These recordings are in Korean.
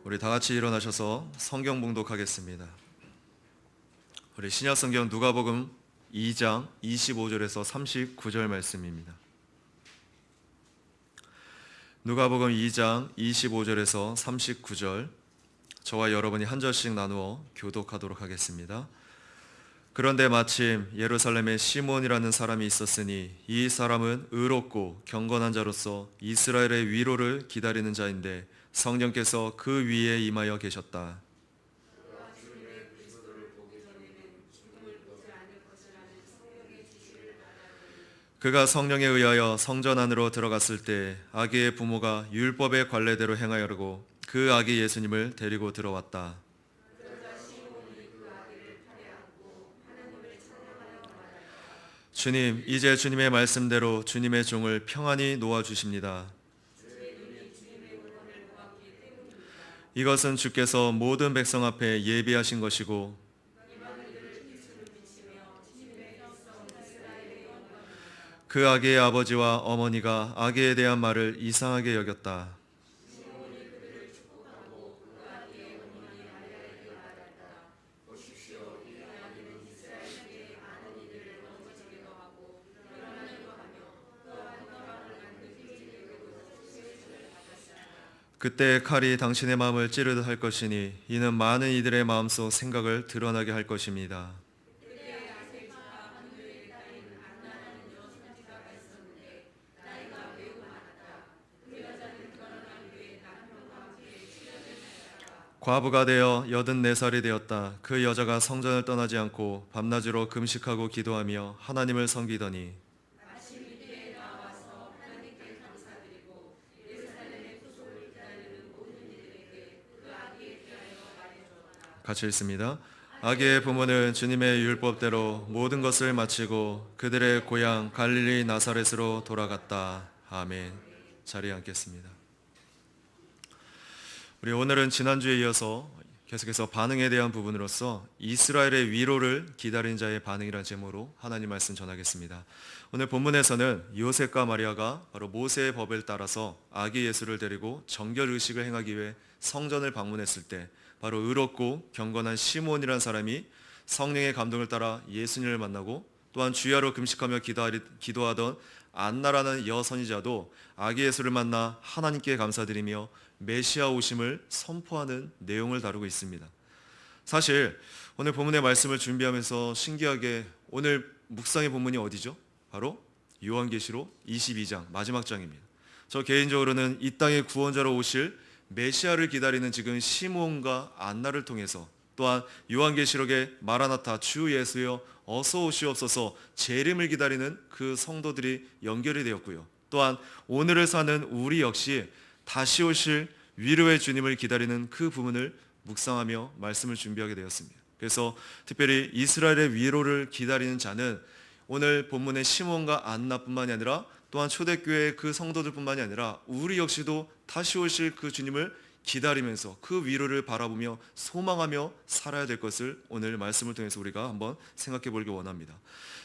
우리 다 같이 일어나셔서 성경 봉독하겠습니다. 우리 신약 성경 누가복음 2장 25절에서 39절 말씀입니다. 누가복음 2장 25절에서 39절, 저와 여러분이 한 절씩 나누어 교독하도록 하겠습니다. 그런데 마침 예루살렘에 시몬이라는 사람이 있었으니 이 사람은 의롭고 경건한 자로서 이스라엘의 위로를 기다리는 자인데 성령께서 그 위에 임하여 계셨다. 그가 성령에 의하여 성전 안으로 들어갔을 때 아기의 부모가 율법의 관례대로 행하려고 그 아기 예수님을 데리고 들어왔다. 주님, 이제 주님의 말씀대로 주님의 종을 평안히 놓아주십니다. 이것은 주께서 모든 백성 앞에 예비하신 것이고 그 아기의 아버지와 어머니가 아기에 대한 말을 이상하게 여겼다. 그때 칼이 당신의 마음을 찌르듯 할 것이니 이는 많은 이들의 마음속 생각을 드러나게 할 것입니다. 과부가 되어 84살이 되었다. 그 여자가 성전을 떠나지 않고 밤낮으로 금식하고 기도하며 하나님을 섬기더니 같이 읽습니다. 아기의 부모는 주님의 율법대로 모든 것을 마치고 그들의 고향 갈릴리 나사렛으로 돌아갔다. 아멘. 자리에 앉겠습니다. 우리 오늘은 지난주에 이어서 계속해서 반응에 대한 부분으로서 이스라엘의 위로를 기다린 자의 반응이라는 제목으로 하나님 말씀 전하겠습니다. 오늘 본문에서는 요셉과 마리아가 바로 모세의 법을 따라서 아기 예수를 데리고 정결 의식을 행하기 위해 성전을 방문했을 때 바로 의롭고 경건한 시몬이라는 사람이 성령의 감동을 따라 예수님을 만나고 또한 주야로 금식하며 기도하던 안나라는 여선지자도 아기 예수를 만나 하나님께 감사드리며 메시아 오심을 선포하는 내용을 다루고 있습니다. 사실 오늘 본문의 말씀을 준비하면서 신기하게 오늘 묵상의 본문이 어디죠? 바로 요한계시록 22장 마지막 장입니다. 저 개인적으로는 이 땅의 구원자로 오실 메시아를 기다리는 지금 시몬과 안나를 통해서 또한 요한계시록의 마라나타 주 예수여 어서 오시옵소서 재림을 기다리는 그 성도들이 연결이 되었고요. 또한 오늘을 사는 우리 역시 다시 오실 위로의 주님을 기다리는 그 부분을 묵상하며 말씀을 준비하게 되었습니다. 그래서 특별히 이스라엘의 위로를 기다리는 자는 오늘 본문의 시몬과 안나뿐만이 아니라 또한 초대교회의 그 성도들뿐만이 아니라 우리 역시도 다시 오실 그 주님을 기다리면서 그 위로를 바라보며 소망하며 살아야 될 것을 오늘 말씀을 통해서 우리가 한번 생각해 보기 원합니다.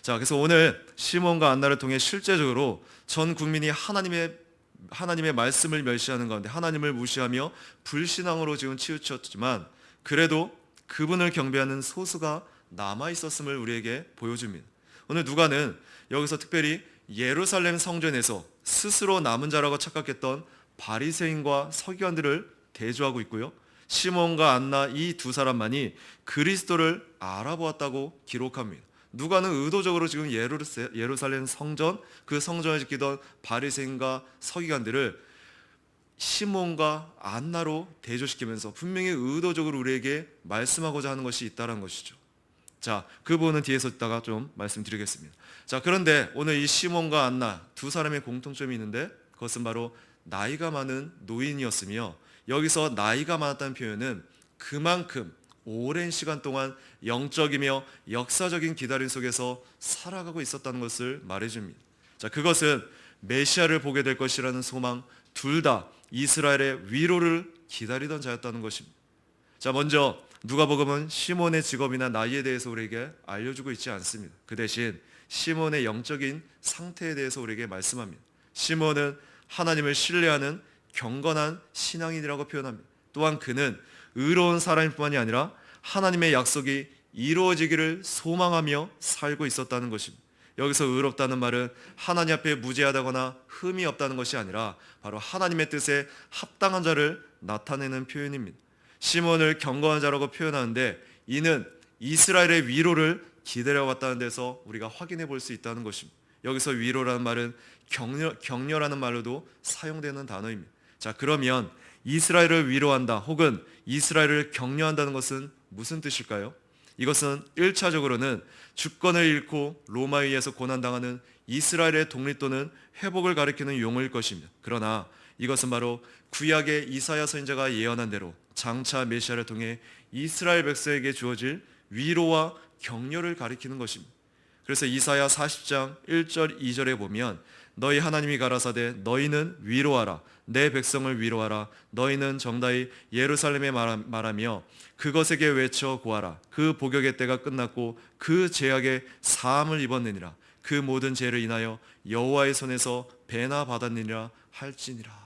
자, 그래서 오늘 시몬과 안나를 통해 실제적으로 전 국민이 하나님의 말씀을 멸시하는 가운데 하나님을 무시하며 불신앙으로 지금 치우쳤지만 그래도 그분을 경배하는 소수가 남아있었음을 우리에게 보여줍니다. 오늘 누가는 여기서 특별히 예루살렘 성전에서 스스로 남은 자라고 착각했던 바리새인과 서기관들을 대조하고 있고요. 시몬과 안나 이 두 사람만이 그리스도를 알아보았다고 기록합니다. 누가는 의도적으로 지금 예루살렘 성전, 그 성전을 지키던 바리새인과 서기관들을 시몬과 안나로 대조시키면서 분명히 의도적으로 우리에게 말씀하고자 하는 것이 있다는 것이죠. 자, 그 부분은 뒤에서 있다가 좀 말씀드리겠습니다. 자, 그런데 오늘 이 시몬과 안나 두 사람의 공통점이 있는데 그것은 바로 나이가 많은 노인이었으며 여기서 나이가 많았다는 표현은 그만큼 오랜 시간 동안 영적이며 역사적인 기다림 속에서 살아가고 있었다는 것을 말해줍니다. 자, 그것은 메시아를 보게 될 것이라는 소망, 둘 다 이스라엘의 위로를 기다리던 자였다는 것입니다. 자, 먼저 누가복음은 시몬의 직업이나 나이에 대해서 우리에게 알려주고 있지 않습니다. 그 대신 시몬의 영적인 상태에 대해서 우리에게 말씀합니다. 시몬은 하나님을 신뢰하는 경건한 신앙인이라고 표현합니다. 또한 그는 의로운 사람일 뿐만이 아니라 하나님의 약속이 이루어지기를 소망하며 살고 있었다는 것입니다. 여기서 의롭다는 말은 하나님 앞에 무죄하다거나 흠이 없다는 것이 아니라 바로 하나님의 뜻에 합당한 자를 나타내는 표현입니다. 시몬을 경건한 자라고 표현하는데 이는 이스라엘의 위로를 기다려왔다는 데서 우리가 확인해 볼 수 있다는 것입니다. 여기서 위로라는 말은 격려라는 말로도 사용되는 단어입니다. 자, 그러면 이스라엘을 위로한다 혹은 이스라엘을 격려한다는 것은 무슨 뜻일까요? 이것은 1차적으로는 주권을 잃고 로마에 의해서 고난당하는 이스라엘의 독립 또는 회복을 가리키는 용어일 것입니다. 그러나 이것은 바로 구약의 이사야 선지자가 예언한 대로 장차 메시아를 통해 이스라엘 백성에게 주어질 위로와 격려를 가리키는 것입니다. 그래서 이사야 40장 1절 2절에 보면 너희 하나님이 가라사대 너희는 위로하라 내 백성을 위로하라 너희는 정다이 예루살렘에 말하며 그것에게 외쳐 고하라 그 복역의 때가 끝났고 그 죄악의 사함을 입었느니라 그 모든 죄를 인하여 여호와의 손에서 배나 받았느니라 할지니라.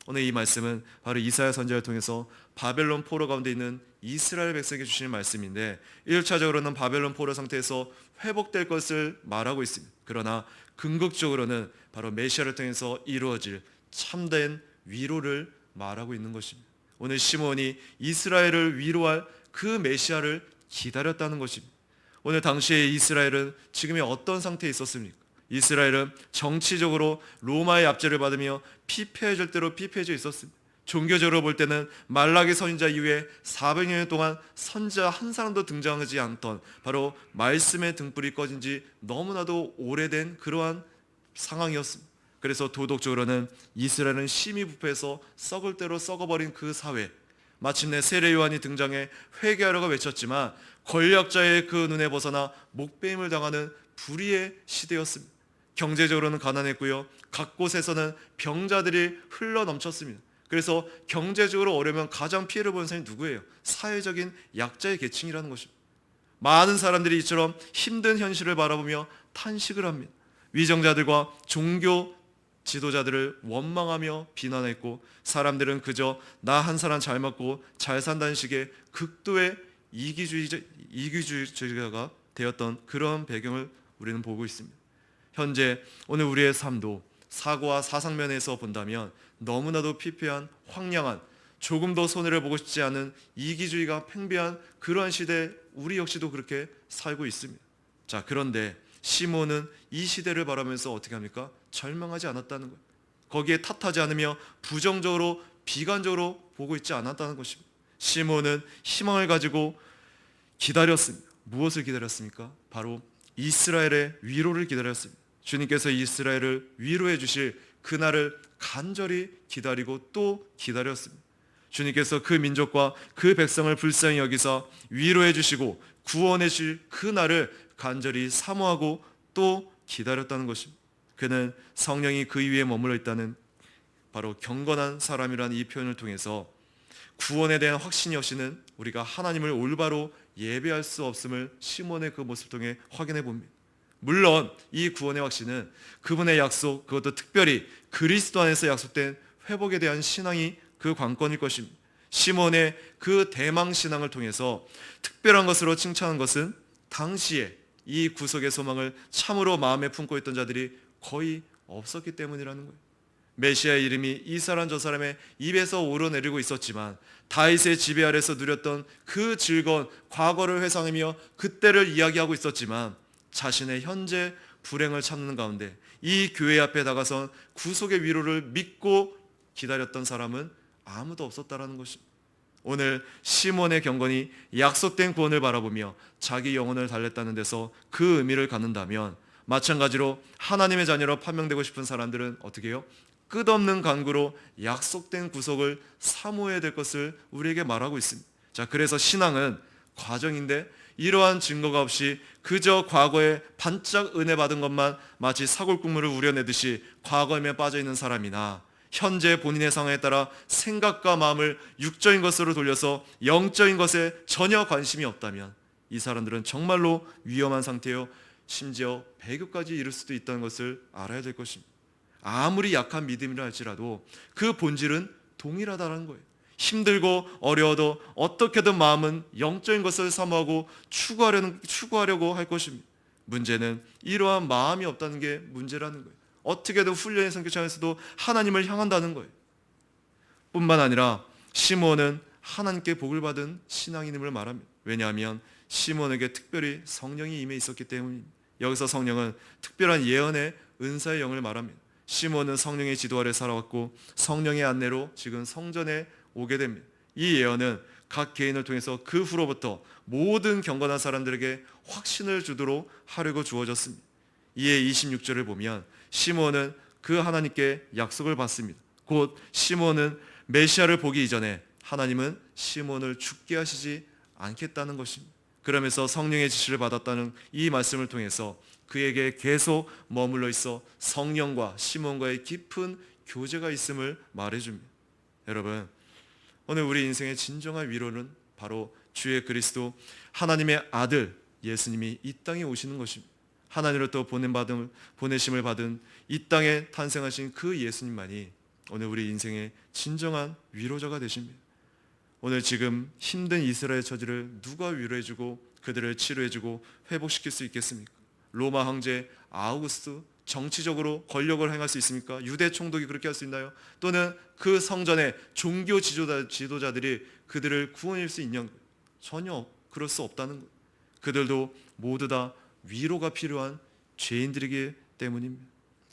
오늘 이 말씀은 바로 이사야 선지자를 통해서 바벨론 포로 가운데 있는 이스라엘 백성에게 주시는 말씀인데 1차적으로는 바벨론 포로 상태에서 회복될 것을 말하고 있습니다. 그러나 궁극적으로는 바로 메시아를 통해서 이루어질 참된 위로를 말하고 있는 것입니다. 오늘 시몬이 이스라엘을 위로할 그 메시아를 기다렸다는 것입니다. 오늘 당시의 이스라엘은 지금의 어떤 상태에 있었습니까? 이스라엘은 정치적으로 로마의 압제를 받으며 피폐해질 대로 피폐해져 있었습니다. 종교적으로 볼 때는 말라기 선지자 이후에 400년 동안 선지자 한 사람도 등장하지 않던 바로 말씀의 등불이 꺼진 지 너무나도 오래된 그러한 상황이었습니다. 그래서 도덕적으로는 이스라엘은 심히 부패해서 썩을 대로 썩어버린 그 사회, 마침내 세례 요한이 등장해 회개하라고 외쳤지만 권력자의 그 눈에 벗어나 목배임을 당하는 불의의 시대였습니다. 경제적으로는 가난했고요, 각 곳에서는 병자들이 흘러 넘쳤습니다. 그래서 경제적으로 어려우면 가장 피해를 보는 사람이 누구예요? 사회적인 약자의 계층이라는 것입니다. 많은 사람들이 이처럼 힘든 현실을 바라보며 탄식을 합니다. 위정자들과 종교 지도자들을 원망하며 비난했고 사람들은 그저 나 한 사람 잘 먹고 잘 산다는 식의 극도의 이기주의자가 되었던 그런 배경을 우리는 보고 있습니다. 현재 오늘 우리의 삶도 사고와 사상면에서 본다면 너무나도 피폐한 황량한 조금 더 손해를 보고 싶지 않은 이기주의가 팽배한 그러한 시대에 우리 역시도 그렇게 살고 있습니다. 자, 그런데 시몬은 이 시대를 바라면서 어떻게 합니까? 절망하지 않았다는 거예요. 거기에 탓하지 않으며 부정적으로 비관적으로 보고 있지 않았다는 것입니다. 시몬은 희망을 가지고 기다렸습니다. 무엇을 기다렸습니까? 바로 이스라엘의 위로를 기다렸습니다. 주님께서 이스라엘을 위로해 주실 그날을 간절히 기다리고 또 기다렸습니다. 주님께서 그 민족과 그 백성을 불쌍히 여기서 위로해 주시고 구원해 주실 그날을 간절히 사모하고 또 기다렸다는 것입니다. 그는 성령이 그 위에 머물러 있다는 바로 경건한 사람이라는 이 표현을 통해서 구원에 대한 확신 역시는 우리가 하나님을 올바로 예배할 수 없음을 시몬의 그 모습을 통해 확인해 봅니다. 물론 이 구원의 확신은 그분의 약속, 그것도 특별히 그리스도 안에서 약속된 회복에 대한 신앙이 그 관건일 것입니다. 시몬의 그 대망 신앙을 통해서 특별한 것으로 칭찬한 것은 당시에 이 구속의 소망을 참으로 마음에 품고 있던 자들이 거의 없었기 때문이라는 거예요. 메시아의 이름이 이 사람 저 사람의 입에서 오르내리고 있었지만 다윗의 지배 아래서 누렸던 그 즐거운 과거를 회상하며 그때를 이야기하고 있었지만 자신의 현재 불행을 참는 가운데 이 교회 앞에 다가선 구속의 위로를 믿고 기다렸던 사람은 아무도 없었다라는 것입니다. 오늘 시몬의 경건이 약속된 구원을 바라보며 자기 영혼을 달랬다는 데서 그 의미를 갖는다면 마찬가지로 하나님의 자녀로 판명되고 싶은 사람들은 어떻게 해요? 끝없는 간구로 약속된 구속을 사모해야 될 것을 우리에게 말하고 있습니다. 자, 그래서 신앙은 과정인데 이러한 증거가 없이 그저 과거에 반짝 은혜 받은 것만 마치 사골국물을 우려내듯이 과거에 빠져 있는 사람이나 현재 본인의 상황에 따라 생각과 마음을 육적인 것으로 돌려서 영적인 것에 전혀 관심이 없다면 이 사람들은 정말로 위험한 상태요, 심지어 배교까지 이를 수도 있다는 것을 알아야 될 것입니다. 아무리 약한 믿음이라 할지라도 그 본질은 동일하다는 거예요. 힘들고 어려워도 어떻게든 마음은 영적인 것을 사모하고 추구하려고 할 것입니다. 문제는 이러한 마음이 없다는 게 문제라는 거예요. 어떻게든 훈련의 성격차에서도 하나님을 향한다는 거예요. 뿐만 아니라 시므온은 하나님께 복을 받은 신앙인임을 말합니다. 왜냐하면 시므온에게 특별히 성령이 임해 있었기 때문입니다. 여기서 성령은 특별한 예언의 은사의 영을 말합니다. 시므온은 성령의 지도 아래 살아왔고 성령의 안내로 지금 성전에 오게 됩니다. 이 예언은 각 개인을 통해서 그 후로부터 모든 경건한 사람들에게 확신을 주도록 하려고 주어졌습니다. 이에 26절을 보면 시므온은 그 하나님께 약속을 받습니다. 곧 시므온은 메시아를 보기 이전에 하나님은 시므온을 죽게 하시지 않겠다는 것입니다. 그러면서 성령의 지시를 받았다는 이 말씀을 통해서 그에게 계속 머물러 있어 성령과 시므온과의 깊은 교제가 있음을 말해줍니다. 여러분, 오늘 우리 인생의 진정한 위로는 바로 주의 그리스도 하나님의 아들 예수님이 이 땅에 오시는 것입니다. 하나님으로부터 보내심을 받은 이 땅에 탄생하신 그 예수님만이 오늘 우리 인생의 진정한 위로자가 되십니다. 오늘 지금 힘든 이스라엘 처지를 누가 위로해주고 그들을 치료해주고 회복시킬 수 있겠습니까? 로마 황제 아우구스트 정치적으로 권력을 행할 수 있습니까? 유대 총독이 그렇게 할 수 있나요? 또는 그 성전의 종교 지도자들이 그들을 구원할 수 있냐? 전혀 그럴 수 없다는 거예요. 그들도 모두 다 위로가 필요한 죄인들이기 때문입니다.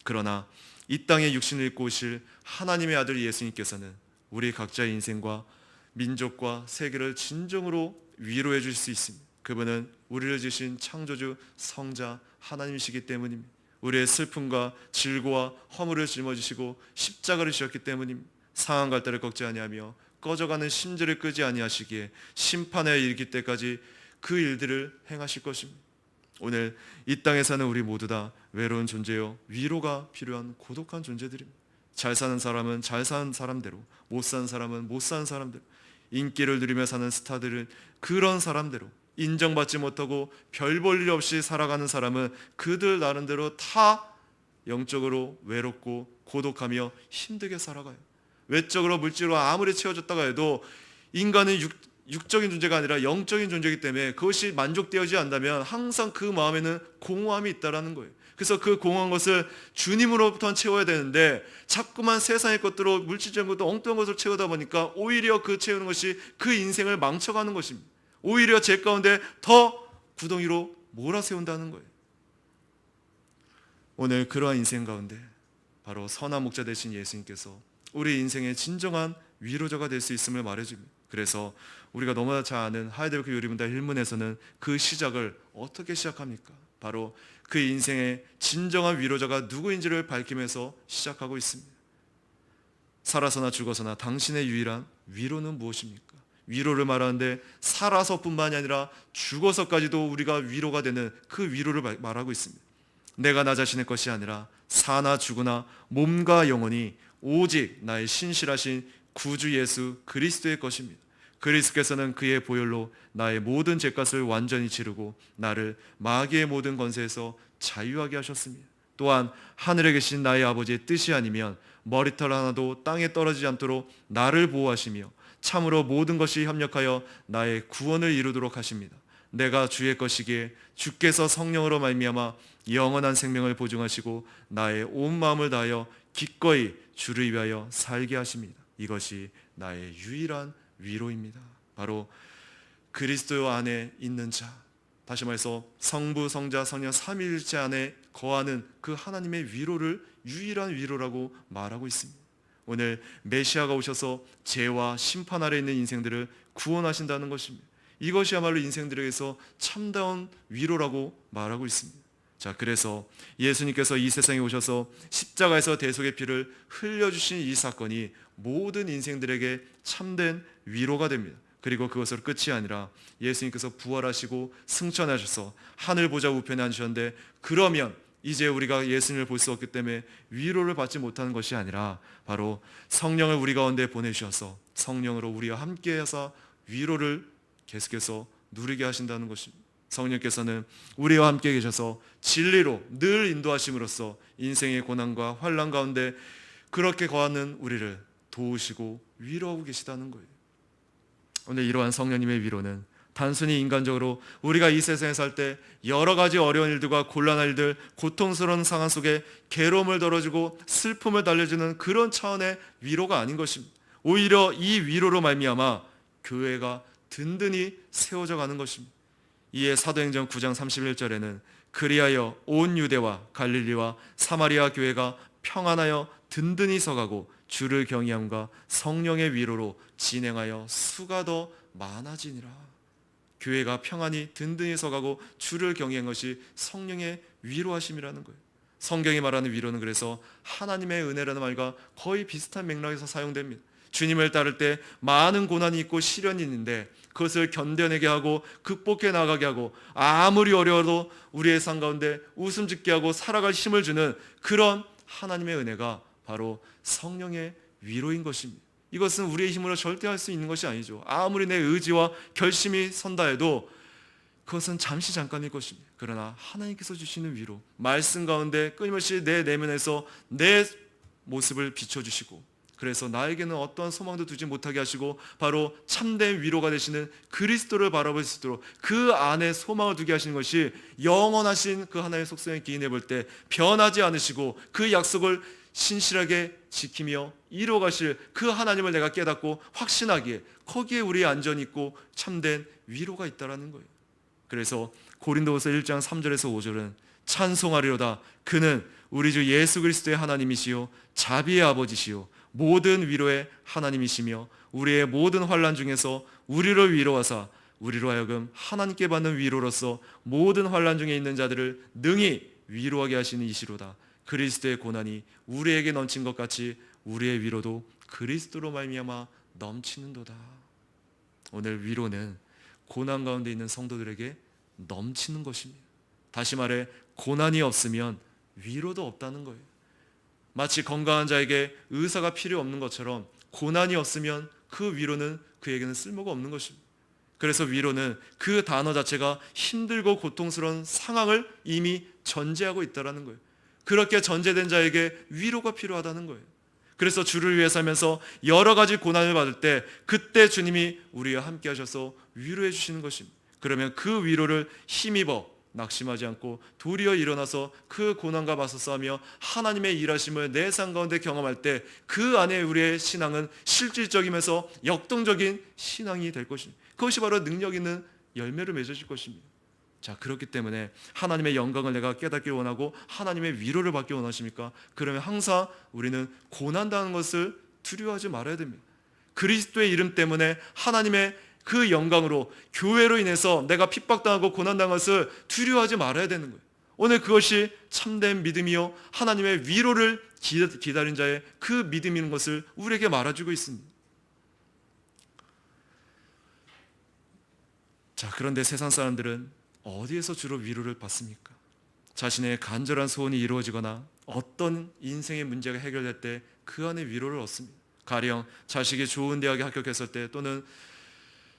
그러나 이 땅에 육신을 입고 오실 하나님의 아들 예수님께서는 우리 각자의 인생과 민족과 세계를 진정으로 위로해 주실 수 있습니다. 그분은 우리를 지으신 창조주 성자 하나님이시기 때문입니다. 우리의 슬픔과 질고와 허물을 짊어지시고 십자가를 지셨기 때문입니다. 상한 갈대를 꺾지 아니하며 꺼져가는 심지를 끄지 아니하시기에 심판에 이르기 때까지 그 일들을 행하실 것입니다. 오늘 이 땅에 사는 우리 모두 다 외로운 존재요, 위로가 필요한 고독한 존재들입니다. 잘 사는 사람은 잘 사는 사람대로, 못 사는 사람은 못 사는 사람대로, 인기를 누리며 사는 스타들은 그런 사람대로, 인정받지 못하고 별 볼 일 없이 살아가는 사람은 그들 나름대로 다 영적으로 외롭고 고독하며 힘들게 살아가요. 외적으로 물질로 아무리 채워졌다가 해도 인간은 육적인 존재가 아니라 영적인 존재이기 때문에 그것이 만족되어지지 않는다면 항상 그 마음에는 공허함이 있다라는 거예요. 그래서 그 공허한 것을 주님으로부터 채워야 되는데 자꾸만 세상의 것들로 물질적인 것도 엉뚱한 것을 채우다 보니까 오히려 그 채우는 것이 그 인생을 망쳐가는 것입니다. 오히려 제 가운데 더 구덩이로 몰아세운다는 거예요. 오늘 그러한 인생 가운데 바로 선한 목자 되신 예수님께서 우리 인생의 진정한 위로자가 될 수 있음을 말해줍니다. 그래서 우리가 너무나 잘 아는 하이델베르크 요리문답 1문에서는 그 시작을 어떻게 시작합니까? 바로 그 인생의 진정한 위로자가 누구인지를 밝히면서 시작하고 있습니다. 살아서나 죽어서나 당신의 유일한 위로는 무엇입니까? 위로를 말하는데 살아서뿐만이 아니라 죽어서까지도 우리가 위로가 되는 그 위로를 말하고 있습니다. 내가 나 자신의 것이 아니라 사나 죽으나 몸과 영혼이 오직 나의 신실하신 구주 예수 그리스도의 것입니다. 그리스도께서는 그의 보혈로 나의 모든 죄값을 완전히 치르고 나를 마귀의 모든 권세에서 자유하게 하셨습니다. 또한 하늘에 계신 나의 아버지의 뜻이 아니면 머리털 하나도 땅에 떨어지지 않도록 나를 보호하시며 참으로 모든 것이 협력하여 나의 구원을 이루도록 하십니다. 내가 주의 것이기에 주께서 성령으로 말미암아 영원한 생명을 보증하시고 나의 온 마음을 다하여 기꺼이 주를 위하여 살게 하십니다. 이것이 나의 유일한 위로입니다. 바로 그리스도 안에 있는 자, 다시 말해서 성부, 성자, 성령 삼위일체 안에 거하는 그 하나님의 위로를 유일한 위로라고 말하고 있습니다. 오늘 메시아가 오셔서 죄와 심판 아래 있는 인생들을 구원하신다는 것입니다. 이것이야말로 인생들에게서 참다운 위로라고 말하고 있습니다. 자, 그래서 예수님께서 이 세상에 오셔서 십자가에서 대속의 피를 흘려주신 이 사건이 모든 인생들에게 참된 위로가 됩니다. 그리고 그것으로 끝이 아니라 예수님께서 부활하시고 승천하셔서 하늘 보좌 우편에 앉으셨는데, 그러면 이제 우리가 예수님을 볼 수 없기 때문에 위로를 받지 못하는 것이 아니라 바로 성령을 우리 가운데 보내주셔서 성령으로 우리와 함께 해서 위로를 계속해서 누리게 하신다는 것입니다. 성령께서는 우리와 함께 계셔서 진리로 늘 인도하심으로써 인생의 고난과 환난 가운데 그렇게 거하는 우리를 도우시고 위로하고 계시다는 거예요. 오늘 이러한 성령님의 위로는 단순히 인간적으로 우리가 이 세상에 살 때 여러 가지 어려운 일들과 곤란한 일들, 고통스러운 상황 속에 괴로움을 덜어주고 슬픔을 달래주는 그런 차원의 위로가 아닌 것입니다. 오히려 이 위로로 말미암아 교회가 든든히 세워져 가는 것입니다. 이에 사도행전 9장 31절에는 그리하여 온 유대와 갈릴리와 사마리아 교회가 평안하여 든든히 서가고 주를 경외함과 성령의 위로로 진행하여 수가 더 많아지니라. 교회가 평안히 든든히 서가고 주를 경외한 것이 성령의 위로하심이라는 거예요. 성경이 말하는 위로는 그래서 하나님의 은혜라는 말과 거의 비슷한 맥락에서 사용됩니다. 주님을 따를 때 많은 고난이 있고 시련이 있는데 그것을 견뎌내게 하고 극복해 나가게 하고 아무리 어려워도 우리의 삶 가운데 웃음 짓게 하고 살아갈 힘을 주는 그런 하나님의 은혜가 바로 성령의 위로인 것입니다. 이것은 우리의 힘으로 절대 할 수 있는 것이 아니죠. 아무리 내 의지와 결심이 선다 해도 그것은 잠시 잠깐일 것입니다. 그러나 하나님께서 주시는 위로, 말씀 가운데 끊임없이 내 내면에서 내 모습을 비춰주시고 그래서 나에게는 어떠한 소망도 두지 못하게 하시고 바로 참된 위로가 되시는 그리스도를 바라볼 수 있도록 그 안에 소망을 두게 하시는 것이 영원하신 그 하나님의 속성에 기인해 볼 때 변하지 않으시고 그 약속을 신실하게 지키며 이루어가실 그 하나님을 내가 깨닫고 확신하기에 거기에 우리의 안전이 있고 참된 위로가 있다라는 거예요. 그래서 고린도후서 1장 3절에서 5절은 찬송하리로다 그는 우리 주 예수 그리스도의 하나님이시요 자비의 아버지시요 모든 위로의 하나님이시며 우리의 모든 환난 중에서 우리를 위로하사 우리로 하여금 하나님께 받는 위로로서 모든 환난 중에 있는 자들을 능히 위로하게 하시는 이시로다. 그리스도의 고난이 우리에게 넘친 것 같이 우리의 위로도 그리스도로 말미암아 넘치는도다. 오늘 위로는 고난 가운데 있는 성도들에게 넘치는 것입니다. 다시 말해 고난이 없으면 위로도 없다는 거예요. 마치 건강한 자에게 의사가 필요 없는 것처럼 고난이 없으면 그 위로는 그에게는 쓸모가 없는 것입니다. 그래서 위로는 그 단어 자체가 힘들고 고통스러운 상황을 이미 전제하고 있다는 거예요. 그렇게 전제된 자에게 위로가 필요하다는 거예요. 그래서 주를 위해 살면서 여러 가지 고난을 받을 때 그때 주님이 우리와 함께 하셔서 위로해 주시는 것입니다. 그러면 그 위로를 힘입어 낙심하지 않고 도리어 일어나서 그 고난과 맞서 싸우며 하나님의 일하심을 내 삶 가운데 경험할 때 그 안에 우리의 신앙은 실질적이면서 역동적인 신앙이 될 것입니다. 그것이 바로 능력 있는 열매를 맺어질 것입니다. 자, 그렇기 때문에 하나님의 영광을 내가 깨닫기 원하고 하나님의 위로를 받기 원하십니까? 그러면 항상 우리는 고난당하는 것을 두려워하지 말아야 됩니다. 그리스도의 이름 때문에 하나님의 그 영광으로 교회로 인해서 내가 핍박당하고 고난당한 것을 두려워하지 말아야 되는 거예요. 오늘 그것이 참된 믿음이요 하나님의 위로를 기다린 자의 그 믿음인 것을 우리에게 말해주고 있습니다. 자, 그런데 세상 사람들은 어디에서 주로 위로를 받습니까? 자신의 간절한 소원이 이루어지거나 어떤 인생의 문제가 해결될 때 그 안에 위로를 얻습니다. 가령 자식이 좋은 대학에 합격했을 때 또는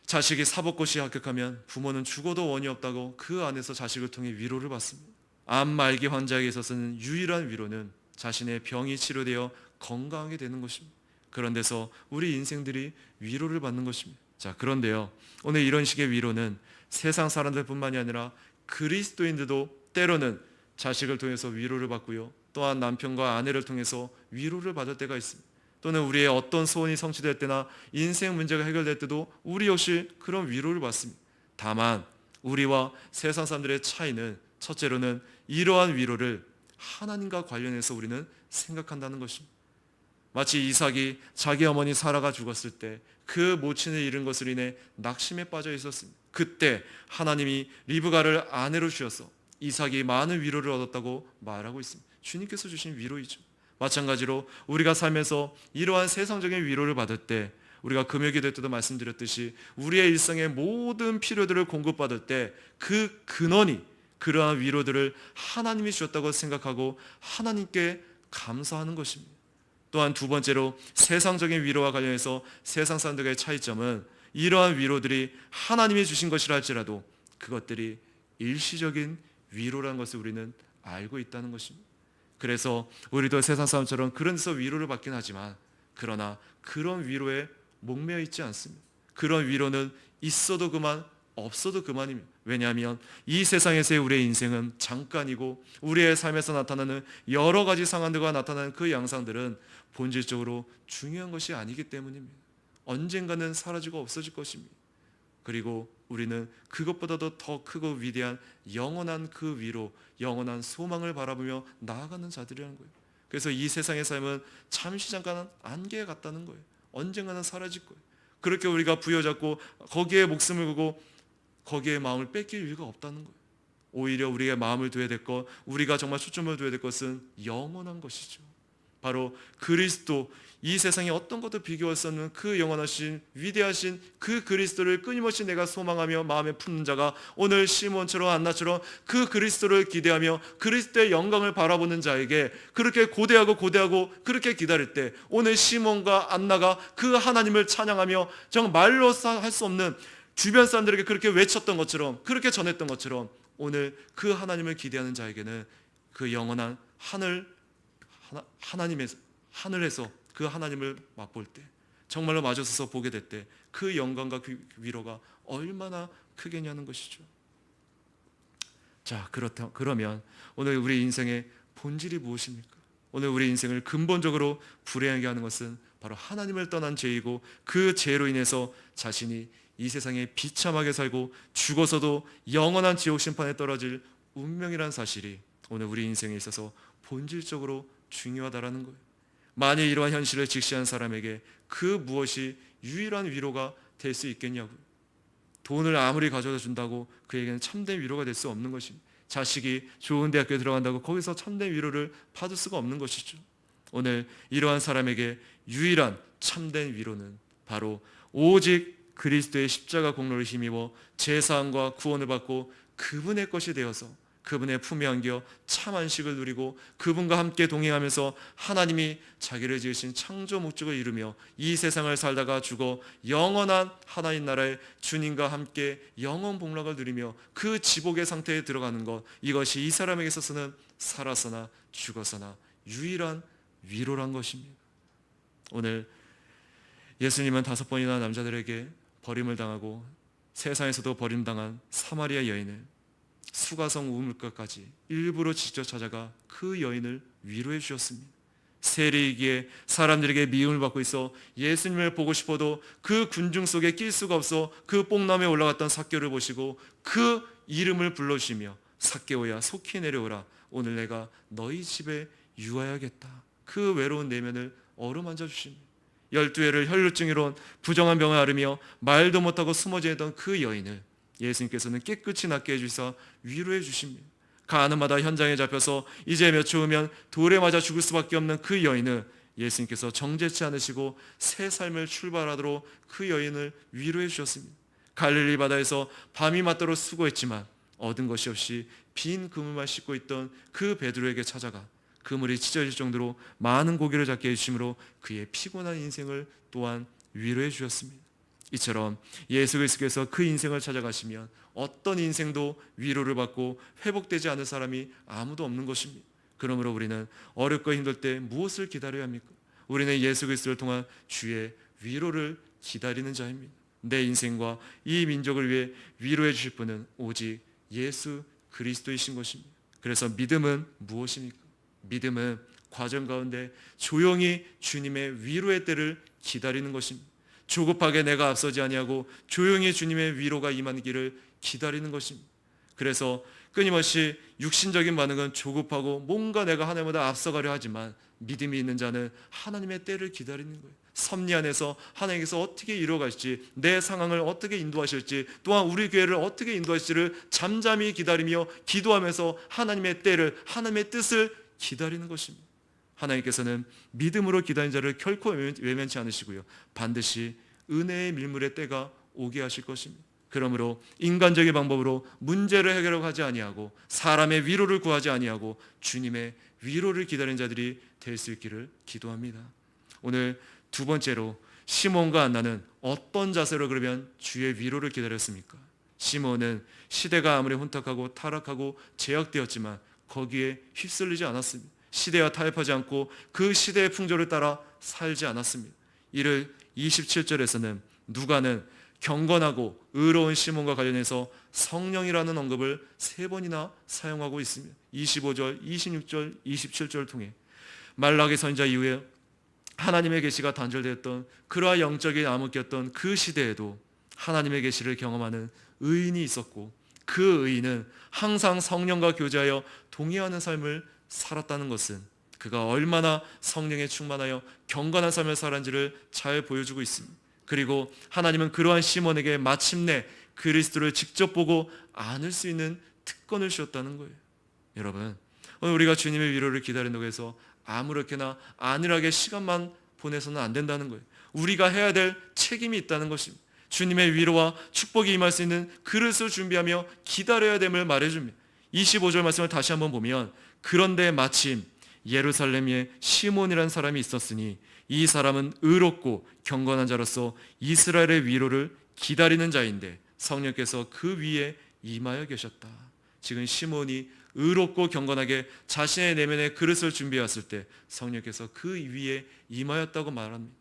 자식이 사법고시에 합격하면 부모는 죽어도 원이 없다고 그 안에서 자식을 통해 위로를 받습니다. 암 말기 환자에게 있어서는 유일한 위로는 자신의 병이 치료되어 건강하게 되는 것입니다. 그런 데서 우리 인생들이 위로를 받는 것입니다. 자, 그런데요, 오늘 이런 식의 위로는 세상 사람들뿐만이 아니라 그리스도인들도 때로는 자식을 통해서 위로를 받고요, 또한 남편과 아내를 통해서 위로를 받을 때가 있습니다. 또는 우리의 어떤 소원이 성취될 때나 인생 문제가 해결될 때도 우리 역시 그런 위로를 받습니다. 다만 우리와 세상 사람들의 차이는 첫째로는 이러한 위로를 하나님과 관련해서 우리는 생각한다는 것입니다. 마치 이삭이 자기 어머니 사라가 죽었을 때 그 모친을 잃은 것을 인해 낙심에 빠져 있었습니다. 그때 하나님이 리브가를 아내로 주셔서 이삭이 많은 위로를 얻었다고 말하고 있습니다. 주님께서 주신 위로이죠. 마찬가지로 우리가 살면서 이러한 세상적인 위로를 받을 때 우리가 금요기도 때도 말씀드렸듯이 우리의 일상의 모든 필요들을 공급받을 때 그 근원이 그러한 위로들을 하나님이 주셨다고 생각하고 하나님께 감사하는 것입니다. 또한 두 번째로 세상적인 위로와 관련해서 세상 사람들과의 차이점은 이러한 위로들이 하나님이 주신 것이라 할지라도 그것들이 일시적인 위로라는 것을 우리는 알고 있다는 것입니다. 그래서 우리도 세상 사람처럼 그런 데서 위로를 받긴 하지만 그러나 그런 위로에 목매어 있지 않습니다. 그런 위로는 있어도 그만, 없어도 그만입니다. 왜냐하면 이 세상에서의 우리의 인생은 잠깐이고, 우리의 삶에서 나타나는 여러 가지 상황들과 나타나는 그 양상들은 본질적으로 중요한 것이 아니기 때문입니다. 언젠가는 사라지고 없어질 것입니다. 그리고 우리는 그것보다도 더 크고 위대한 영원한 그 위로, 영원한 소망을 바라보며 나아가는 자들이라는 거예요. 그래서 이 세상의 삶은 잠시 잠깐 안개에 같다는 거예요. 언젠가는 사라질 거예요. 그렇게 우리가 부여잡고 거기에 목숨을 걸고 거기에 마음을 뺏길 이유가 없다는 거예요. 오히려 우리의 마음을 둬야 될 것, 우리가 정말 초점을 둬야 될 것은 영원한 것이죠. 바로 그리스도, 이 세상에 어떤 것도 비교할 수 없는 그 영원하신 위대하신 그 그리스도를 끊임없이 내가 소망하며 마음에 품는 자가 오늘 시몬처럼 안나처럼 그 그리스도를 기대하며 그리스도의 영광을 바라보는 자에게 그렇게 고대하고 그렇게 기다릴 때, 오늘 시몬과 안나가 그 하나님을 찬양하며 정말 말로 할 수 없는 주변 사람들에게 그렇게 외쳤던 것처럼, 그렇게 전했던 것처럼, 오늘 그 하나님을 기대하는 자에게는 그 영원한 하늘에서 그 하나님을 맛볼 때, 정말로 마주서서 보게 될 때 그 영광과 그 위로가 얼마나 크겠냐는 것이죠. 자, 그러면 오늘 우리 인생의 본질이 무엇입니까? 오늘 우리 인생을 근본적으로 불행하게 하는 것은 바로 하나님을 떠난 죄이고, 그 죄로 인해서 자신이 이 세상에 비참하게 살고 죽어서도 영원한 지옥 심판에 떨어질 운명이라는 사실이 오늘 우리 인생에 있어서 본질적으로 중요하다라는 거예요. 만일 이러한 현실을 직시한 사람에게 그 무엇이 유일한 위로가 될 수 있겠냐고요. 돈을 아무리 가져다 준다고 그에게는 참된 위로가 될 수 없는 것입니다. 자식이 좋은 대학교에 들어간다고 거기서 참된 위로를 받을 수가 없는 것이죠. 오늘 이러한 사람에게 유일한 참된 위로는 바로 오직 그리스도의 십자가 공로를 힘입어 제사함과 구원을 받고 그분의 것이 되어서 그분의 품에 안겨 참 안식을 누리고 그분과 함께 동행하면서 하나님이 자기를 지으신 창조 목적을 이루며 이 세상을 살다가 죽어 영원한 하나님 나라의 주님과 함께 영원 복락을 누리며 그 지복의 상태에 들어가는 것, 이것이 이 사람에게 있어서는 살아서나 죽어서나 유일한 위로란 것입니다. 오늘 예수님은 5번이나 남자들에게 버림을 당하고 세상에서도 버림당한 사마리아 여인을 수가성 우물가까지 일부러 직접 찾아가 그 여인을 위로해 주셨습니다. 세리이기에 사람들에게 미움을 받고 있어 예수님을 보고 싶어도 그 군중 속에 낄 수가 없어 그 뽕나무에 올라갔던 삭개오를 보시고 그 이름을 불러주시며 삭개오야 속히 내려오라, 오늘 내가 너희 집에 유하야겠다. 그 외로운 내면을 어루만져 주십니다. 12회를 혈루증으로 온 부정한 병을 앓으며 말도 못하고 숨어 지내던 그 여인을 예수님께서는 깨끗이 낫게 해주셔서 위로해 주십니다. 가는 마다 현장에 잡혀서 이제 몇 초 후면 돌에 맞아 죽을 수밖에 없는 그 여인을 예수님께서 정죄치 않으시고 새 삶을 출발하도록 그 여인을 위로해 주셨습니다. 갈릴리 바다에서 밤이 맞도록 수고했지만 얻은 것이 없이 빈 그물만 씻고 있던 그 베드로에게 찾아가 그물이 찢어질 정도로 많은 고기를 잡게 해주심으로 그의 피곤한 인생을 또한 위로해 주셨습니다. 이처럼 예수 그리스도께서 그 인생을 찾아가시면 어떤 인생도 위로를 받고 회복되지 않을 사람이 아무도 없는 것입니다. 그러므로 우리는 어렵고 힘들 때 무엇을 기다려야 합니까? 우리는 예수 그리스도를 통한 주의 위로를 기다리는 자입니다. 내 인생과 이 민족을 위해 위로해 주실 분은 오직 예수 그리스도이신 것입니다. 그래서 믿음은 무엇입니까? 믿음은 과정 가운데 조용히 주님의 위로의 때를 기다리는 것입니다. 조급하게 내가 앞서지 아니하고 조용히 주님의 위로가 임하기를 기다리는 것입니다. 그래서 끊임없이 육신적인 반응은 조급하고 뭔가 내가 하나님보다 앞서가려 하지만 믿음이 있는 자는 하나님의 때를 기다리는 거예요. 섭리 안에서 하나님께서 어떻게 이루어가실지, 내 상황을 어떻게 인도하실지, 또한 우리 교회를 어떻게 인도하실지를 잠잠히 기다리며 기도하면서 하나님의 때를, 하나님의 뜻을 기다리는 것입니다. 하나님께서는 믿음으로 기다리는 자를 결코 외면치 않으시고요, 반드시 은혜의 밀물의 때가 오게 하실 것입니다. 그러므로 인간적인 방법으로 문제를 해결하고 하지 아니하고 사람의 위로를 구하지 아니하고 주님의 위로를 기다리는 자들이 될 수 있기를 기도합니다. 오늘 두 번째로 시몬과 안나는 어떤 자세로 그러면 주의 위로를 기다렸습니까? 시몬은 시대가 아무리 혼탁하고 타락하고 제약되었지만 거기에 휩쓸리지 않았습니다. 시대와 타협하지 않고 그 시대의 풍조를 따라 살지 않았습니다. 이를 27절에서는 누가는 경건하고 의로운 시몬과 관련해서 성령이라는 언급을 3번이나 사용하고 있습니다. 25절, 26절, 27절을 통해 말라기 선지자 이후에 하나님의 계시가 단절되었던 그러한 영적인 암흑기였던 그 시대에도 하나님의 계시를 경험하는 의인이 있었고, 그 의인은 항상 성령과 교제하여 동의하는 삶을 살았다는 것은 그가 얼마나 성령에 충만하여 경건한 삶을 살았는지를 잘 보여주고 있습니다. 그리고 하나님은 그러한 시몬에게 마침내 그리스도를 직접 보고 안을 수 있는 특권을 주었다는 거예요. 여러분, 오늘 우리가 주님의 위로를 기다린다고 해서 아무렇게나 안일하게 시간만 보내서는 안 된다는 거예요. 우리가 해야 될 책임이 있다는 것입니다. 주님의 위로와 축복이 임할 수 있는 그릇을 준비하며 기다려야 됨을 말해줍니다. 25절 말씀을 다시 한번 보면, 그런데 마침 예루살렘에 시몬이라는 사람이 있었으니 이 사람은 의롭고 경건한 자로서 이스라엘의 위로를 기다리는 자인데 성령께서 그 위에 임하여 계셨다. 지금 시몬이 의롭고 경건하게 자신의 내면의 그릇을 준비해왔을 때 성령께서 그 위에 임하였다고 말합니다.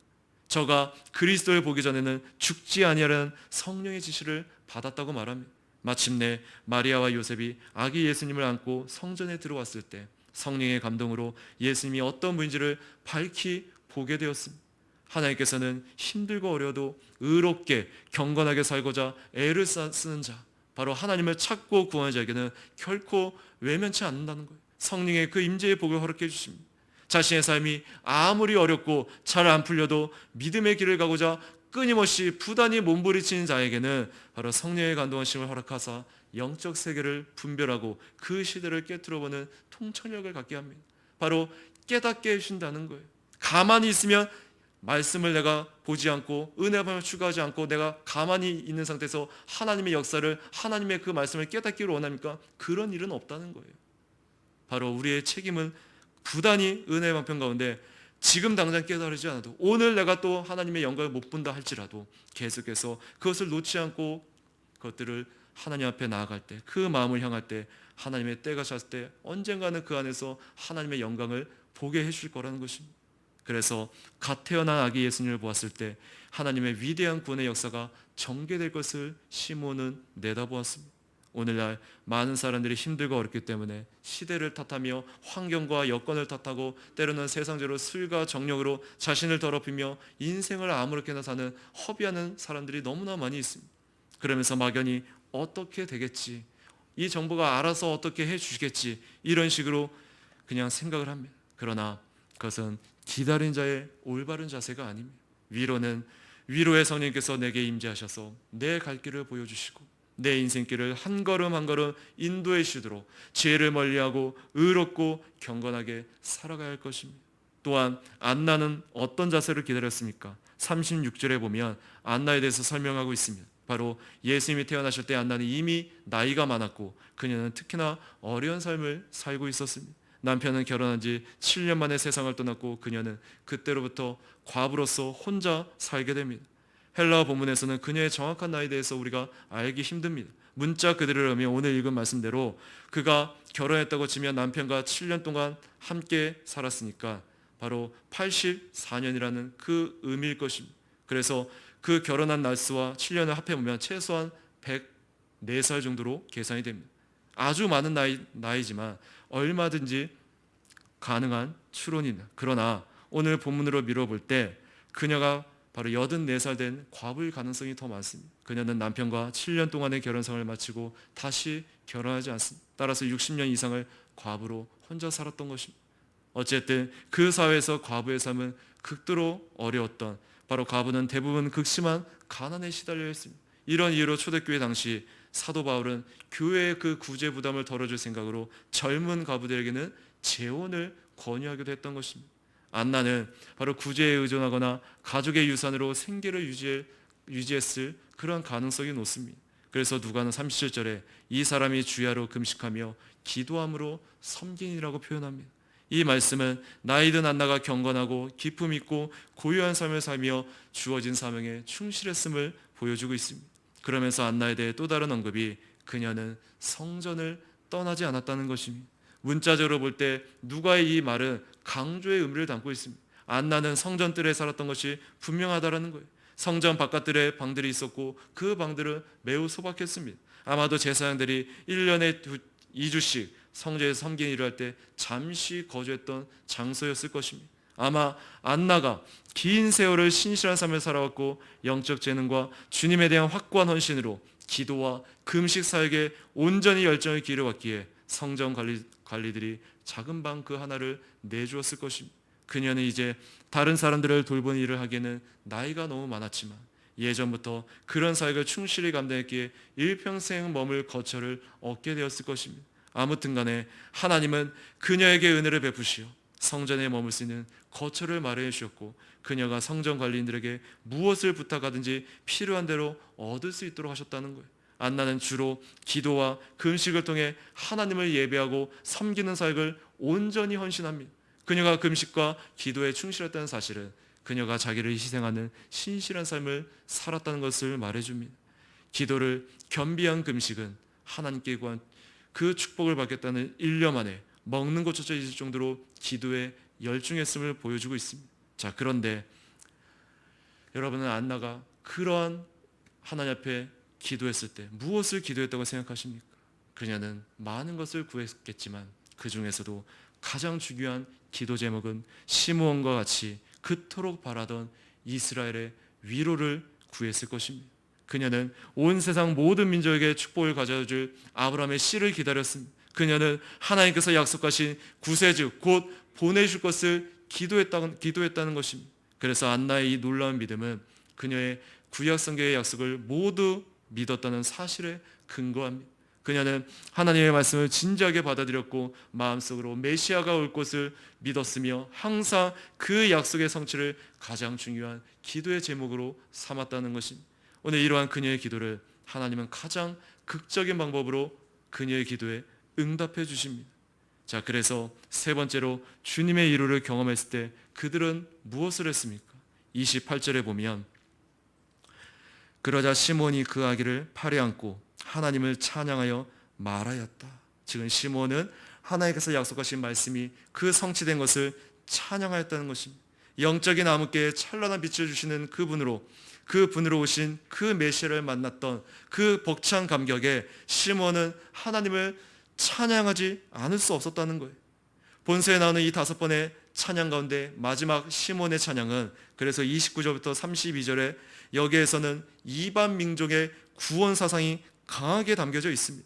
저가 그리스도를 보기 전에는 죽지 아니하라는 성령의 지시를 받았다고 말합니다. 마침내 마리아와 요셉이 아기 예수님을 안고 성전에 들어왔을 때 성령의 감동으로 예수님이 어떤 분인지를 밝히 보게 되었습니다. 하나님께서는 힘들고 어려도 의롭게 경건하게 살고자 애를 쓰는 자, 바로 하나님을 찾고 구하는 자에게는 결코 외면치 않는다는 거예요. 성령의 그 임재의 복을 허락해 주십니다. 자신의 삶이 아무리 어렵고 잘 안 풀려도 믿음의 길을 가고자 끊임없이 부단히 몸부리치는 자에게는 바로 성령의 감동하심을 허락하사 영적 세계를 분별하고 그 시대를 깨트려보는 통찰력을 갖게 합니다. 바로 깨닫게 해준다는 거예요. 가만히 있으면 말씀을 내가 보지 않고 은혜함을 추구하지 않고 내가 가만히 있는 상태에서 하나님의 역사를, 하나님의 그 말씀을 깨닫기를 원합니까? 그런 일은 없다는 거예요. 바로 우리의 책임은 부단히 은혜의 방편 가운데 지금 당장 깨달으지 않아도, 오늘 내가 또 하나님의 영광을 못 본다 할지라도 계속해서 그것을 놓지 않고 그것들을 하나님 앞에 나아갈 때, 그 마음을 향할 때 하나님의 때가 찼을 때 언젠가는 그 안에서 하나님의 영광을 보게 해줄 거라는 것입니다. 그래서 갓 태어난 아기 예수님을 보았을 때 하나님의 위대한 구원의 역사가 전개될 것을 시몬은 내다보았습니다. 오늘날 많은 사람들이 힘들고 어렵기 때문에 시대를 탓하며 환경과 여건을 탓하고 때로는 세상적으로 술과 정력으로 자신을 더럽히며 인생을 아무렇게나 사는 허비하는 사람들이 너무나 많이 있습니다. 그러면서 막연히 어떻게 되겠지, 이 정부가 알아서 어떻게 해주시겠지, 이런 식으로 그냥 생각을 합니다. 그러나 그것은 기다린 자의 올바른 자세가 아닙니다. 위로는 위로의 성령께서 내게 임재하셔서 내 갈 길을 보여주시고 내 인생길을 한 걸음 한 걸음 인도해 주시도록 죄를 멀리하고 의롭고 경건하게 살아가야 할 것입니다. 또한 안나는 어떤 자세를 기다렸습니까? 36절에 보면 안나에 대해서 설명하고 있습니다. 바로 예수님이 태어나실 때 안나는 이미 나이가 많았고 그녀는 특히나 어려운 삶을 살고 있었습니다. 남편은 결혼한 지 7년 만에 세상을 떠났고 그녀는 그때로부터 과부로서 혼자 살게 됩니다. 헬라어 본문에서는 그녀의 정확한 나이에 대해서 우리가 알기 힘듭니다. 문자 그대로 하면 오늘 읽은 말씀대로 그가 결혼했다고 치면 남편과 7년 동안 함께 살았으니까 바로 84년이라는 그 의미일 것입니다. 그래서 그 결혼한 날수와 7년을 합해보면 최소한 104살 정도로 계산이 됩니다. 아주 많은 나이지만 얼마든지 가능한 추론입니다. 그러나 오늘 본문으로 미뤄볼 때 그녀가 바로 84살 된 과부일 가능성이 더 많습니다. 그녀는 남편과 7년 동안의 결혼생활을 마치고 다시 결혼하지 않습니다. 따라서 60년 이상을 과부로 혼자 살았던 것입니다. 어쨌든 그 사회에서 과부의 삶은 극도로 어려웠던, 바로 과부는 대부분 극심한 가난에 시달려 했습니다. 이런 이유로 초대교회 당시 사도 바울은 교회의 그 구제 부담을 덜어줄 생각으로 젊은 과부들에게는 재혼을 권유하기도 했던 것입니다. 안나는 바로 구제에 의존하거나 가족의 유산으로 생계를 유지했을 그런 가능성이 높습니다. 그래서 누가는 37절에 이 사람이 주야로 금식하며 기도함으로 섬긴이라고 표현합니다. 이 말씀은 나이든 안나가 경건하고 기품 있고 고요한 삶을 살며 주어진 사명에 충실했음을 보여주고 있습니다. 그러면서 안나에 대해 또 다른 언급이 그녀는 성전을 떠나지 않았다는 것입니다. 문자적으로 볼 때 누가의 이 말은 강조의 의미를 담고 있습니다. 안나는 성전 뜰에 살았던 것이 분명하다라는 거예요. 성전 바깥들에 방들이 있었고 그 방들은 매우 소박했습니다. 아마도 제사장들이 1년에 2주씩 성전에서 섬기는 일을 할 때 잠시 거주했던 장소였을 것입니다. 아마 안나가 긴 세월을 신실한 삶을 살아왔고 영적 재능과 주님에 대한 확고한 헌신으로 기도와 금식 사역에 온전히 열정을 기울여왔기에 성전 관리들이 작은 방 그 하나를 내주었을 것입니다. 그녀는 이제 다른 사람들을 돌보는 일을 하기에는 나이가 너무 많았지만 예전부터 그런 사역을 충실히 감당했기에 일평생 머물 거처를 얻게 되었을 것입니다. 아무튼 간에 하나님은 그녀에게 은혜를 베푸시어 성전에 머물 수 있는 거처를 마련해 주셨고 그녀가 성전 관리인들에게 무엇을 부탁하든지 필요한 대로 얻을 수 있도록 하셨다는 거예요. 안나는 주로 기도와 금식을 통해 하나님을 예배하고 섬기는 사역을 온전히 헌신합니다. 그녀가 금식과 기도에 충실했다는 사실은 그녀가 자기를 희생하는 신실한 삶을 살았다는 것을 말해줍니다. 기도를 겸비한 금식은 하나님께 구한 그 축복을 받겠다는 일념 안에 먹는 것조차 잊을 정도로 기도에 열중했음을 보여주고 있습니다. 자, 그런데 여러분은 안나가 그러한 하나님 앞에 기도했을 때 무엇을 기도했다고 생각하십니까? 그녀는 많은 것을 구했겠지만 그 중에서도 가장 중요한 기도 제목은 시므온과 같이 그토록 바라던 이스라엘의 위로를 구했을 것입니다. 그녀는 온 세상 모든 민족에게 축복을 가져줄 아브라함의 씨를 기다렸습니다. 그녀는 하나님께서 약속하신 구세주 곧 보내줄 것을 기도했다는 것입니다. 그래서 안나의 이 놀라운 믿음은 그녀의 구약 성경의 약속을 모두 믿었다는 사실에 근거합니다. 그녀는 하나님의 말씀을 진지하게 받아들였고 마음속으로 메시아가 올 것을 믿었으며 항상 그 약속의 성취를 가장 중요한 기도의 제목으로 삼았다는 것입니다. 오늘 이러한 그녀의 기도를 하나님은 가장 극적인 방법으로 그녀의 기도에 응답해 주십니다. 자, 그래서 세 번째로 주님의 위로를 경험했을 때 그들은 무엇을 했습니까? 28절에 보면 그러자 시몬이 그 아기를 팔에 안고 하나님을 찬양하여 말하였다. 지금 시몬은 하나님께서 약속하신 말씀이 그 성취된 것을 찬양하였다는 것입니다. 영적인 암흑기에 찬란한 빛을 주시는 그분으로 오신 그 메시아를 만났던 그 벅찬 감격에 시몬은 하나님을 찬양하지 않을 수 없었다는 거예요. 본서에 나오는 이 5번의 찬양 가운데 마지막 시몬의 찬양은 그래서 29절부터 32절에 여기에서는 이방 민족의 구원 사상이 강하게 담겨져 있습니다.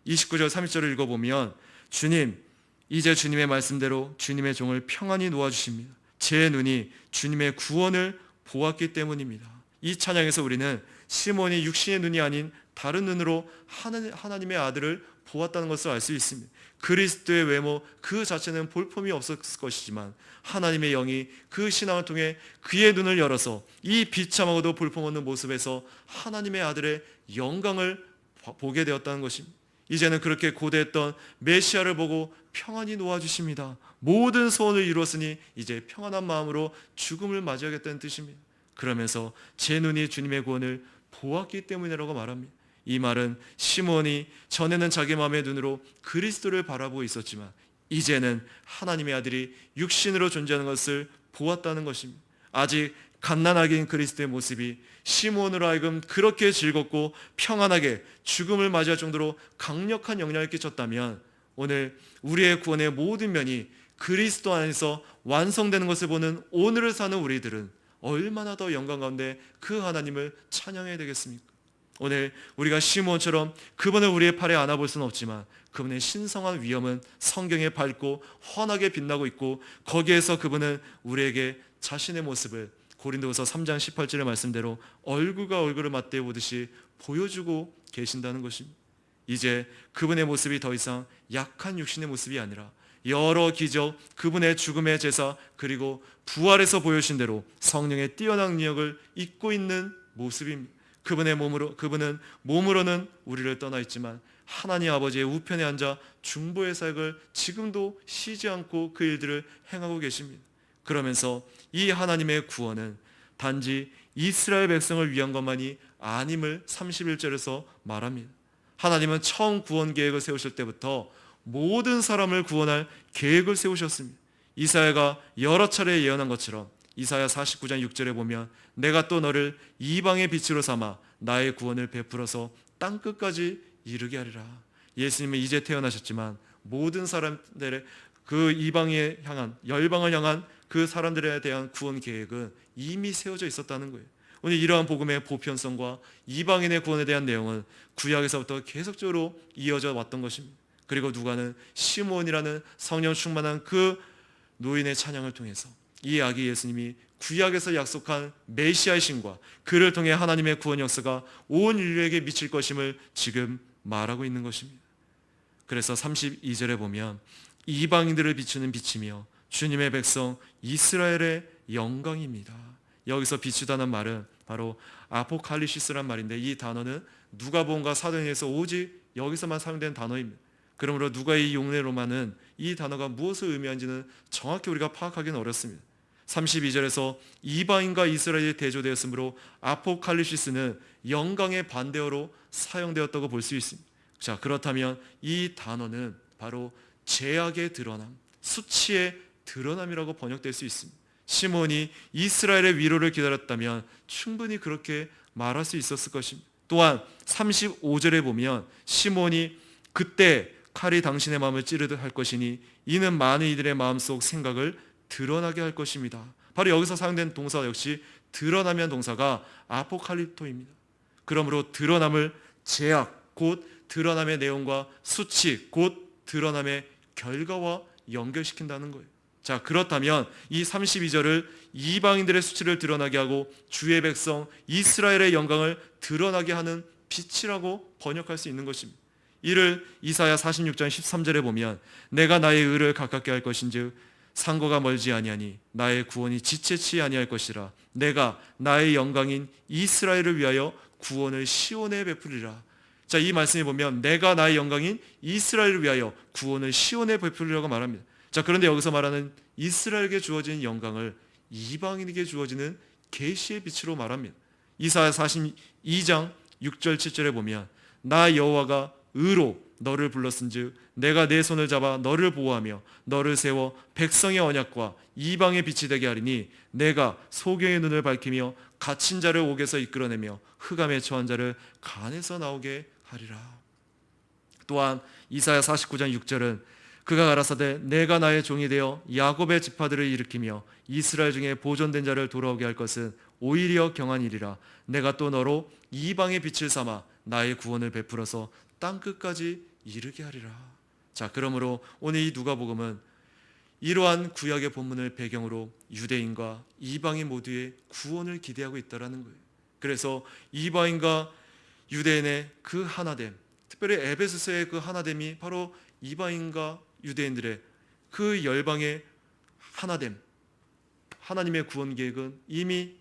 29절 30절을 읽어보면 주님, 이제 주님의 말씀대로 주님의 종을 평안히 놓아주십니다. 제 눈이 주님의 구원을 보았기 때문입니다. 이 찬양에서 우리는 시몬이 육신의 눈이 아닌 다른 눈으로 하나님의 아들을 보았다는 것을 알 수 있습니다. 그리스도의 외모 그 자체는 볼품이 없었을 것이지만 하나님의 영이 그 신앙을 통해 그의 눈을 열어서 이 비참하고도 볼품없는 모습에서 하나님의 아들의 영광을 보게 되었다는 것입니다. 이제는 그렇게 고대했던 메시아를 보고 평안히 놓아주십니다. 모든 소원을 이루었으니 이제 평안한 마음으로 죽음을 맞이하겠다는 뜻입니다. 그러면서 제 눈이 주님의 구원을 보았기 때문이라고 말합니다. 이 말은 시몬이 전에는 자기 마음의 눈으로 그리스도를 바라보고 있었지만 이제는 하나님의 아들이 육신으로 존재하는 것을 보았다는 것입니다. 아직 갓난아기인 그리스도의 모습이 시몬으로 하여금 그렇게 즐겁고 평안하게 죽음을 맞이할 정도로 강력한 영향을 끼쳤다면 오늘 우리의 구원의 모든 면이 그리스도 안에서 완성되는 것을 보는 오늘을 사는 우리들은 얼마나 더 영광 가운데 그 하나님을 찬양해야 되겠습니까? 오늘 우리가 시므온처럼 그분을 우리의 팔에 안아볼 수는 없지만 그분의 신성한 위엄은 성경에 밝고 환하게 빛나고 있고 거기에서 그분은 우리에게 자신의 모습을 고린도후서 3장 18절의 말씀대로 얼굴과 얼굴을 맞대어 보듯이 보여주고 계신다는 것입니다. 이제 그분의 모습이 더 이상 약한 육신의 모습이 아니라 여러 기적, 그분의 죽음의 제사 그리고 부활에서 보여주신 대로 성령의 뛰어난 능력을 입고 있는 모습입니다. 그분은 몸으로는 우리를 떠나 있지만 하나님 아버지의 우편에 앉아 중보의 사역을 지금도 쉬지 않고 그 일들을 행하고 계십니다. 그러면서 이 하나님의 구원은 단지 이스라엘 백성을 위한 것만이 아님을 31절에서 말합니다. 하나님은 처음 구원 계획을 세우실 때부터 모든 사람을 구원할 계획을 세우셨습니다. 이사야가 여러 차례 예언한 것처럼 이사야 49장 6절에 보면 내가 또 너를 이방의 빛으로 삼아 나의 구원을 베풀어서 땅끝까지 이르게 하리라. 예수님은 이제 태어나셨지만 모든 사람들의 그 이방에 향한, 열방을 향한 그 사람들에 대한 구원 계획은 이미 세워져 있었다는 거예요. 오늘 이러한 복음의 보편성과 이방인의 구원에 대한 내용은 구약에서부터 계속적으로 이어져 왔던 것입니다. 그리고 누가는 시므온이라는 성령 충만한 그 노인의 찬양을 통해서 이 아기 예수님이 구약에서 약속한 메시아의 신과 그를 통해 하나님의 구원 역사가 온 인류에게 미칠 것임을 지금 말하고 있는 것입니다. 그래서 32절에 보면 이방인들을 비추는 빛이며 주님의 백성 이스라엘의 영광입니다. 여기서 비추다는 말은 바로 아포칼리시스란 말인데, 이 단어는 누가복음과 사도행전에서 오직 여기서만 사용된 단어입니다. 그러므로 누가의 용례로만은 이 단어가 무엇을 의미하는지는 정확히 우리가 파악하기는 어렵습니다. 32절에서 이방인과 이스라엘이 대조되었으므로 아포칼리시스는 영광의 반대어로 사용되었다고 볼 수 있습니다. 자, 그렇다면 이 단어는 바로 죄악의 드러남, 수치의 드러남이라고 번역될 수 있습니다. 시몬이 이스라엘의 위로를 기다렸다면 충분히 그렇게 말할 수 있었을 것입니다. 또한 35절에 보면 시몬이 그때 칼이 당신의 마음을 찌르듯 할 것이니 이는 많은 이들의 마음속 생각을 드러나게 할 것입니다. 바로 여기서 사용된 동사 역시 드러나면 동사가 아포칼립토입니다. 그러므로 드러남을 죄악, 곧 드러남의 내용과 수치, 곧 드러남의 결과와 연결시킨다는 거예요. 자, 그렇다면 이 32절을 이방인들의 수치를 드러나게 하고 주의 백성 이스라엘의 영광을 드러나게 하는 빛이라고 번역할 수 있는 것입니다. 이를 이사야 46장 13절에 보면 내가 나의 의를 가깝게 할 것인즉 상고가 멀지 아니하니 나의 구원이 지체치 아니할 것이라. 내가 나의 영광인 이스라엘을 위하여 구원을 시온에 베풀리라. 자, 이 말씀에 보면 내가 나의 영광인 이스라엘을 위하여 구원을 시온에 베풀리라고 말합니다. 자, 그런데 여기서 말하는 이스라엘에게 주어진 영광을 이방인에게 주어지는 계시의 빛으로 말합니다. 이사야 42장 6절 7절에 보면 나 여호와가 의로 너를 불렀은즉 내가 내 손을 잡아 너를 보호하며 너를 세워 백성의 언약과 이방의 빛이 되게 하리니 내가 소경의 눈을 밝히며 갇힌 자를 옥에서 이끌어내며 흑암에 처한 자를 간에서 나오게 하리라. 또한 이사야 49장 6절은 그가 가라사대 내가 나의 종이 되어 야곱의 지파들을 일으키며 이스라엘 중에 보존된 자를 돌아오게 할 것은 오히려 경한 일이라. 내가 또 너로 이방의 빛을 삼아 나의 구원을 베풀어서 땅끝까지 이르게 하리라. 자, 그러므로 오늘 이 누가복음은 이러한 구약의 본문을 배경으로 유대인과 이방인 모두의 구원을 기대하고 있다라는 거예요. 그래서 이방인과 유대인의 그 하나됨, 특별히 에베소서의 그 하나됨이 바로 이방인과 유대인들의 그 열방의 하나됨, 하나님의 구원 계획은 이미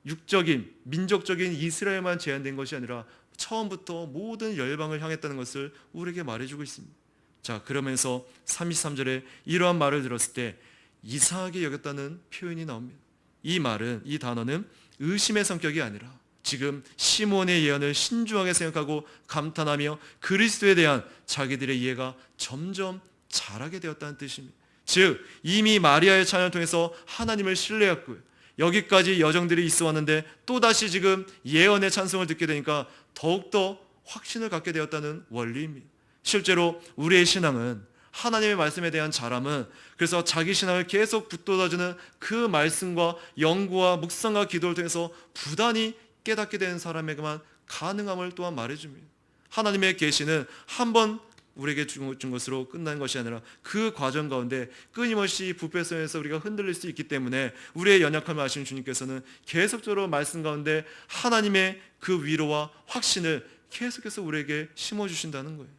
육적인, 민족적인 이스라엘만 제한된 것이 아니라 처음부터 모든 열방을 향했다는 것을 우리에게 말해주고 있습니다. 자, 그러면서 33절에 이러한 말을 들었을 때 이상하게 여겼다는 표현이 나옵니다. 이 말은, 이 단어는 의심의 성격이 아니라 지금 시몬의 예언을 신중하게 생각하고 감탄하며 그리스도에 대한 자기들의 이해가 점점 자라게 되었다는 뜻입니다. 즉 이미 마리아의 찬양을 통해서 하나님을 신뢰했고요, 여기까지 여정들이 있어 왔는데 또다시 지금 예언의 찬송을 듣게 되니까 더욱더 확신을 갖게 되었다는 원리입니다. 실제로 우리의 신앙은, 하나님의 말씀에 대한 자람은, 그래서 자기 신앙을 계속 붙돋아주는 그 말씀과 연구와 묵상과 기도를 통해서 부단히 깨닫게 되는 사람에게만 가능함을 또한 말해줍니다. 하나님의 계시는 한번 우리에게 준 것으로 끝난 것이 아니라 그 과정 가운데 끊임없이 부패성에서 우리가 흔들릴 수 있기 때문에 우리의 연약함을 아시는 주님께서는 계속적으로 말씀 가운데 하나님의 그 위로와 확신을 계속해서 우리에게 심어주신다는 거예요.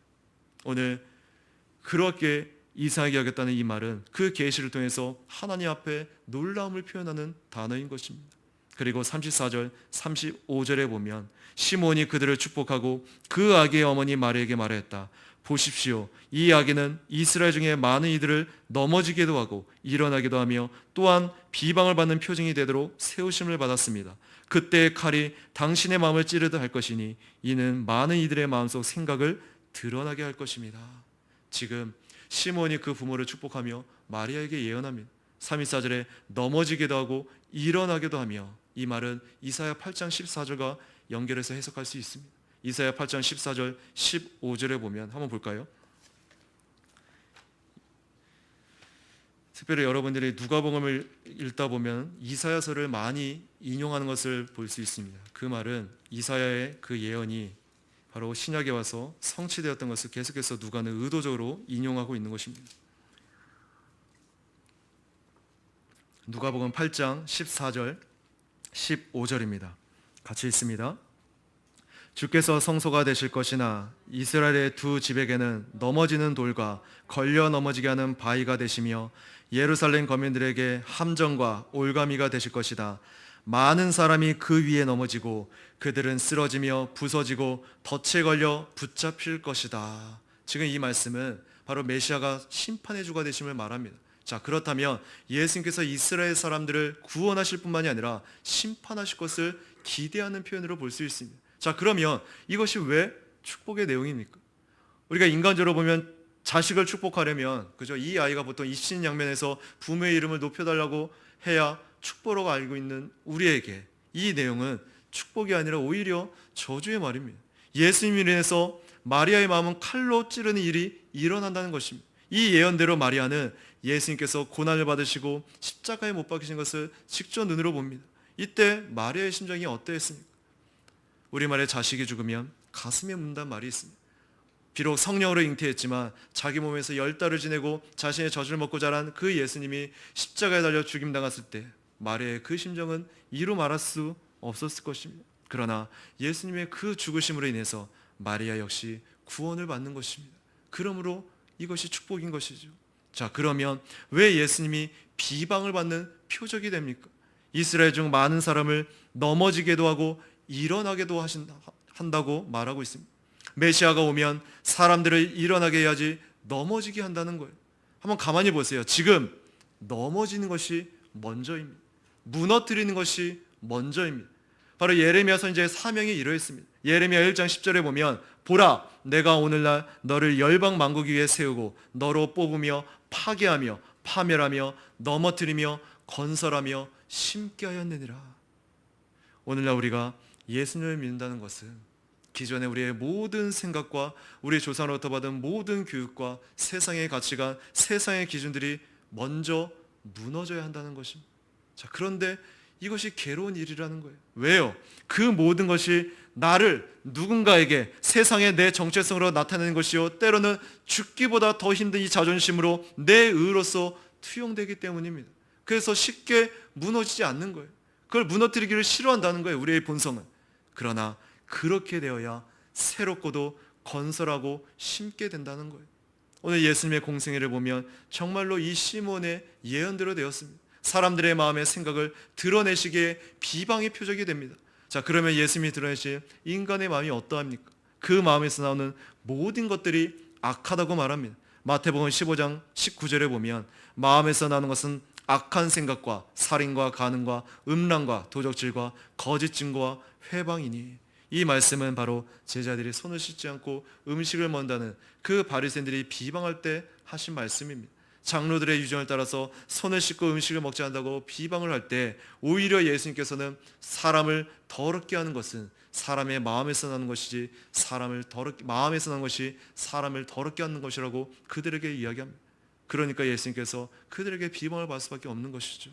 오늘 그렇게 이상하게 여겼다는 이 말은 그 계시를 통해서 하나님 앞에 놀라움을 표현하는 단어인 것입니다. 그리고 34절, 35절에 보면 시몬이 그들을 축복하고 그 아기의 어머니 마리아에게 말했다. 보십시오, 이 아기는 이스라엘 중에 많은 이들을 넘어지게도 하고 일어나기도 하며 또한 비방을 받는 표징이 되도록 세우심을 받았습니다. 그때의 칼이 당신의 마음을 찌르듯 할 것이니 이는 많은 이들의 마음속 생각을 드러나게 할 것입니다. 지금 시몬이 그 부모를 축복하며 마리아에게 예언합니다. 3.14절에 넘어지기도 하고 일어나기도 하며, 이 말은 이사야 8장 14절과 연결해서 해석할 수 있습니다. 이사야 8장 14절 15절에 보면 한번 볼까요? 특별히 여러분들이 누가복음을 읽다 보면 이사야서를 많이 인용하는 것을 볼 수 있습니다. 그 말은 이사야의 그 예언이 바로 신약에 와서 성취되었던 것을 계속해서 누가는 의도적으로 인용하고 있는 것입니다. 누가복음 8장 14절 15절입니다. 같이 읽습니다. 주께서 성소가 되실 것이나 이스라엘의 두 집에게는 넘어지는 돌과 걸려 넘어지게 하는 바위가 되시며 예루살렘 거민들에게 함정과 올가미가 되실 것이다. 많은 사람이 그 위에 넘어지고 그들은 쓰러지며 부서지고 덫에 걸려 붙잡힐 것이다. 지금 이 말씀은 바로 메시아가 심판의 주가 되심을 말합니다. 자, 그렇다면 예수님께서 이스라엘 사람들을 구원하실 뿐만이 아니라 심판하실 것을 기대하는 표현으로 볼 수 있습니다. 자, 그러면 이것이 왜 축복의 내용입니까? 우리가 인간적으로 보면 자식을 축복하려면, 그죠? 이 아이가 보통 입신양면에서 부모의 이름을 높여달라고 해야 축복으로 알고 있는 우리에게 이 내용은 축복이 아니라 오히려 저주의 말입니다. 예수님으로 인해서 마리아의 마음은 칼로 찌르는 일이 일어난다는 것입니다. 이 예언대로 마리아는 예수님께서 고난을 받으시고 십자가에 못 박히신 것을 직접 눈으로 봅니다. 이때 마리아의 심정이 어떠했습니까? 우리말에 자식이 죽으면 가슴에 묻는다는 말이 있습니다. 비록 성령으로 잉태했지만 자기 몸에서 10달을 지내고 자신의 젖을 먹고 자란 그 예수님이 십자가에 달려 죽임당했을 때 마리아의 그 심정은 이루 말할 수 없었을 것입니다. 그러나 예수님의 그 죽으심으로 인해서 마리아 역시 구원을 받는 것입니다. 그러므로 이것이 축복인 것이죠. 자, 그러면 왜 예수님이 비방을 받는 표적이 됩니까? 이스라엘 중 많은 사람을 넘어지게도 하고 일어나게도 한다고 말하고 있습니다. 메시아가 오면 사람들을 일어나게 해야지 넘어지게 한다는 거예요. 한번 가만히 보세요. 지금 넘어지는 것이 먼저입니다. 무너뜨리는 것이 먼저입니다. 바로 예레미야 선지자의 사명이 이러했습니다. 예레미야 1장 10절에 보면 보라, 내가 오늘날 너를 열방 만국 위에 세우고 너로 뽑으며 파괴하며 파멸하며 넘어뜨리며 건설하며 심게 하였느니라. 오늘날 우리가 예수님을 믿는다는 것은 기존의 우리의 모든 생각과 우리 조상으로부터 받은 모든 교육과 세상의 가치관, 세상의 기준들이 먼저 무너져야 한다는 것입니다. 자, 그런데 이것이 괴로운 일이라는 거예요. 왜요? 그 모든 것이 나를 누군가에게 세상의 내 정체성으로 나타내는 것이요, 때로는 죽기보다 더 힘든 이 자존심으로 내 의로서 투영되기 때문입니다. 그래서 쉽게 무너지지 않는 거예요. 그걸 무너뜨리기를 싫어한다는 거예요, 우리의 본성은. 그러나 그렇게 되어야 새롭고도 건설하고 심게 된다는 거예요. 오늘 예수님의 공생애를 보면 정말로 이 시몬의 예언대로 되었습니다. 사람들의 마음의 생각을 드러내시기에 비방의 표적이 됩니다. 자, 그러면 예수님이 드러내신 인간의 마음이 어떠합니까? 그 마음에서 나오는 모든 것들이 악하다고 말합니다. 마태복음 15장 19절에 보면 마음에서 나는 것은 악한 생각과 살인과 간음과 음란과 도적질과 거짓 증거와 회방이니, 이 말씀은 바로 제자들이 손을 씻지 않고 음식을 먹는다는 그 바리새인들이 비방할 때 하신 말씀입니다. 장로들의 유전을 따라서 손을 씻고 음식을 먹지 않는다고 비방을 할 때 오히려 예수님께서는 사람을 더럽게 하는 것은 사람의 마음에서 나는 것이지 마음에서 나는 것이 사람을 더럽게 하는 것이라고 그들에게 이야기합니다. 그러니까 예수님께서 그들에게 비방을 받을 수밖에 없는 것이죠.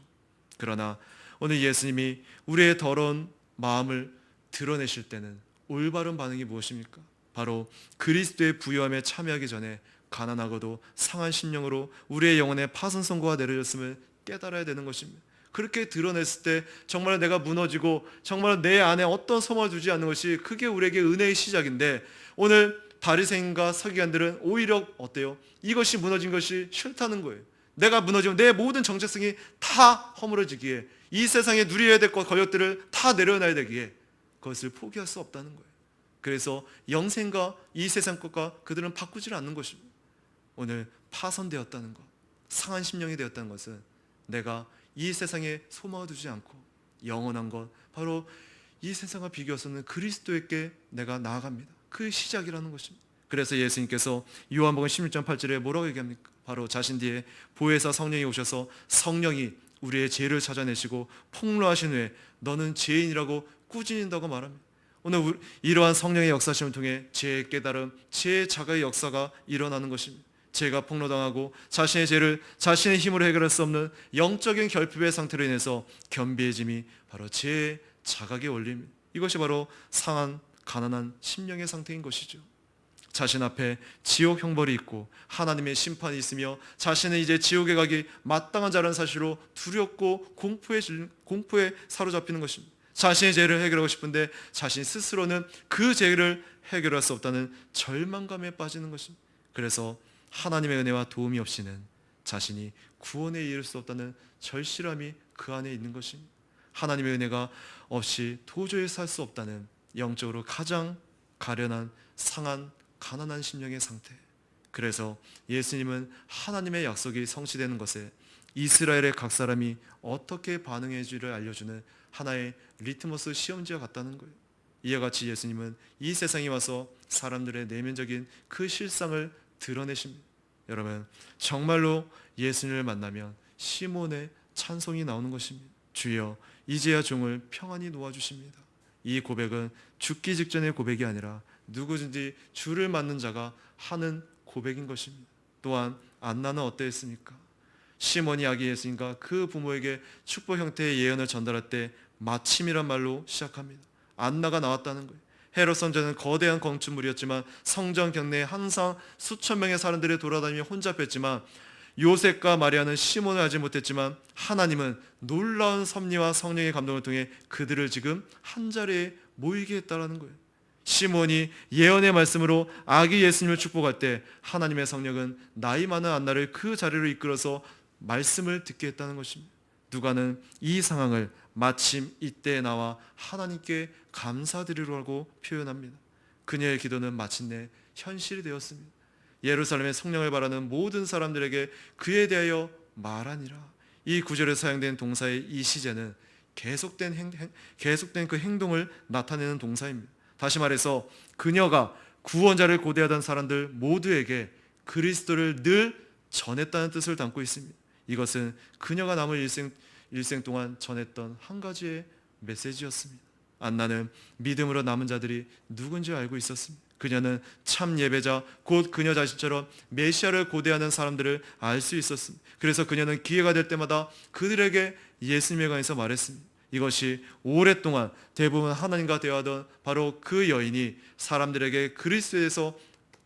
그러나 오늘 예수님이 우리의 더러운 마음을 드러내실 때는 올바른 반응이 무엇입니까? 바로 그리스도의 부요함에 참여하기 전에 가난하고도 상한 심령으로 우리의 영혼에 파손 선고가 내려졌음을 깨달아야 되는 것입니다. 그렇게 드러냈을 때 정말 내가 무너지고 정말 내 안에 어떤 소망을 두지 않는 것이 그게 우리에게 은혜의 시작인데, 오늘 바리새인과 서기관들은 오히려 어때요? 이것이 무너진 것이 싫다는 거예요. 내가 무너지면 내 모든 정체성이 다 허물어지기에, 이 세상에 누려야 될 것 권력들을 다 내려놔야 되기에 그것을 포기할 수 없다는 거예요. 그래서 영생과 이 세상 것과 그들은 바꾸질 않는 것입니다. 오늘 파손되었다는 것, 상한 심령이 되었다는 것은 내가 이 세상에 소망을 두지 않고 영원한 것, 바로 이 세상과 비교해서는 그리스도에게 내가 나아갑니다. 그 시작이라는 것입니다. 그래서 예수님께서 요한복음 16장 8절에 뭐라고 얘기합니까? 바로 자신 뒤에 보혜사 성령이 오셔서 성령이 우리의 죄를 찾아내시고 폭로하신 후에 너는 죄인이라고 꾸짖는다고 말합니다. 오늘 이러한 성령의 역사심을 통해 죄의 깨달음, 죄의 자각의 역사가 일어나는 것입니다. 죄가 폭로당하고 자신의 죄를 자신의 힘으로 해결할 수 없는 영적인 결핍의 상태로 인해서 겸비해짐이 바로 죄의 자각의 원리입니다. 이것이 바로 상한 가난한 심령의 상태인 것이죠. 자신 앞에 지옥 형벌이 있고 하나님의 심판이 있으며 자신은 이제 지옥에 가기 마땅한 자라는 사실로 두렵고 공포에 사로잡히는 것입니다. 자신의 죄를 해결하고 싶은데 자신 스스로는 그 죄를 해결할 수 없다는 절망감에 빠지는 것입니다. 그래서 하나님의 은혜와 도움이 없이는 자신이 구원에 이를 수 없다는 절실함이 그 안에 있는 것입니다. 하나님의 은혜가 없이 도저히 살 수 없다는 영적으로 가장 가련한 상한 가난한 심령의 상태. 그래서 예수님은 하나님의 약속이 성취되는 것에 이스라엘의 각 사람이 어떻게 반응해줄지를 알려주는 하나의 리트머스 시험지와 같다는 거예요. 이와 같이 예수님은 이 세상에 와서 사람들의 내면적인 그 실상을 드러내십니다. 여러분, 정말로 예수님을 만나면 시몬의 찬송이 나오는 것입니다. 주여, 이제야 종을 평안히 놓아주십니다. 이 고백은 죽기 직전의 고백이 아니라 누구든지 주를 맞는 자가 하는 고백인 것입니다. 또한 안나는 어떠했습니까? 시몬이 아기 예수님과 그 부모에게 축복 형태의 예언을 전달할 때 마침이란 말로 시작합니다. 안나가 나왔다는 거예요. 헤롯 선지자는 거대한 건축물이었지만 성전 경내에 항상 수천 명의 사람들이 돌아다니며 혼잡했지만 요셉과 마리아는 시몬을 알지 못했지만 하나님은 놀라운 섭리와 성령의 감동을 통해 그들을 지금 한자리에 모이게 했다는 거예요. 시몬이 예언의 말씀으로 아기 예수님을 축복할 때 하나님의 성령은 나이 많은 안나를 그 자리로 이끌어서 말씀을 듣게 했다는 것입니다. 누가는 이 상황을 마침 이때 나와 하나님께 감사드리라고 표현합니다. 그녀의 기도는 마침내 현실이 되었습니다. 예루살렘의 성령을 바라는 모든 사람들에게 그에 대하여 말하니라. 이 구절에 사용된 동사의 이 시제는 계속된 그 행동을 나타내는 동사입니다. 다시 말해서 그녀가 구원자를 고대하던 사람들 모두에게 그리스도를 늘 전했다는 뜻을 담고 있습니다. 이것은 그녀가 남은 일생 동안 전했던 한 가지의 메시지였습니다. 안나는 믿음으로 남은 자들이 누군지 알고 있었습니다. 그녀는 참 예배자, 곧 그녀 자신처럼 메시아를 고대하는 사람들을 알 수 있었습니다. 그래서 그녀는 기회가 될 때마다 그들에게 예수님에 관해서 말했습니다. 이것이 오랫동안 대부분 하나님과 대화하던 바로 그 여인이 사람들에게 그리스도에 대해서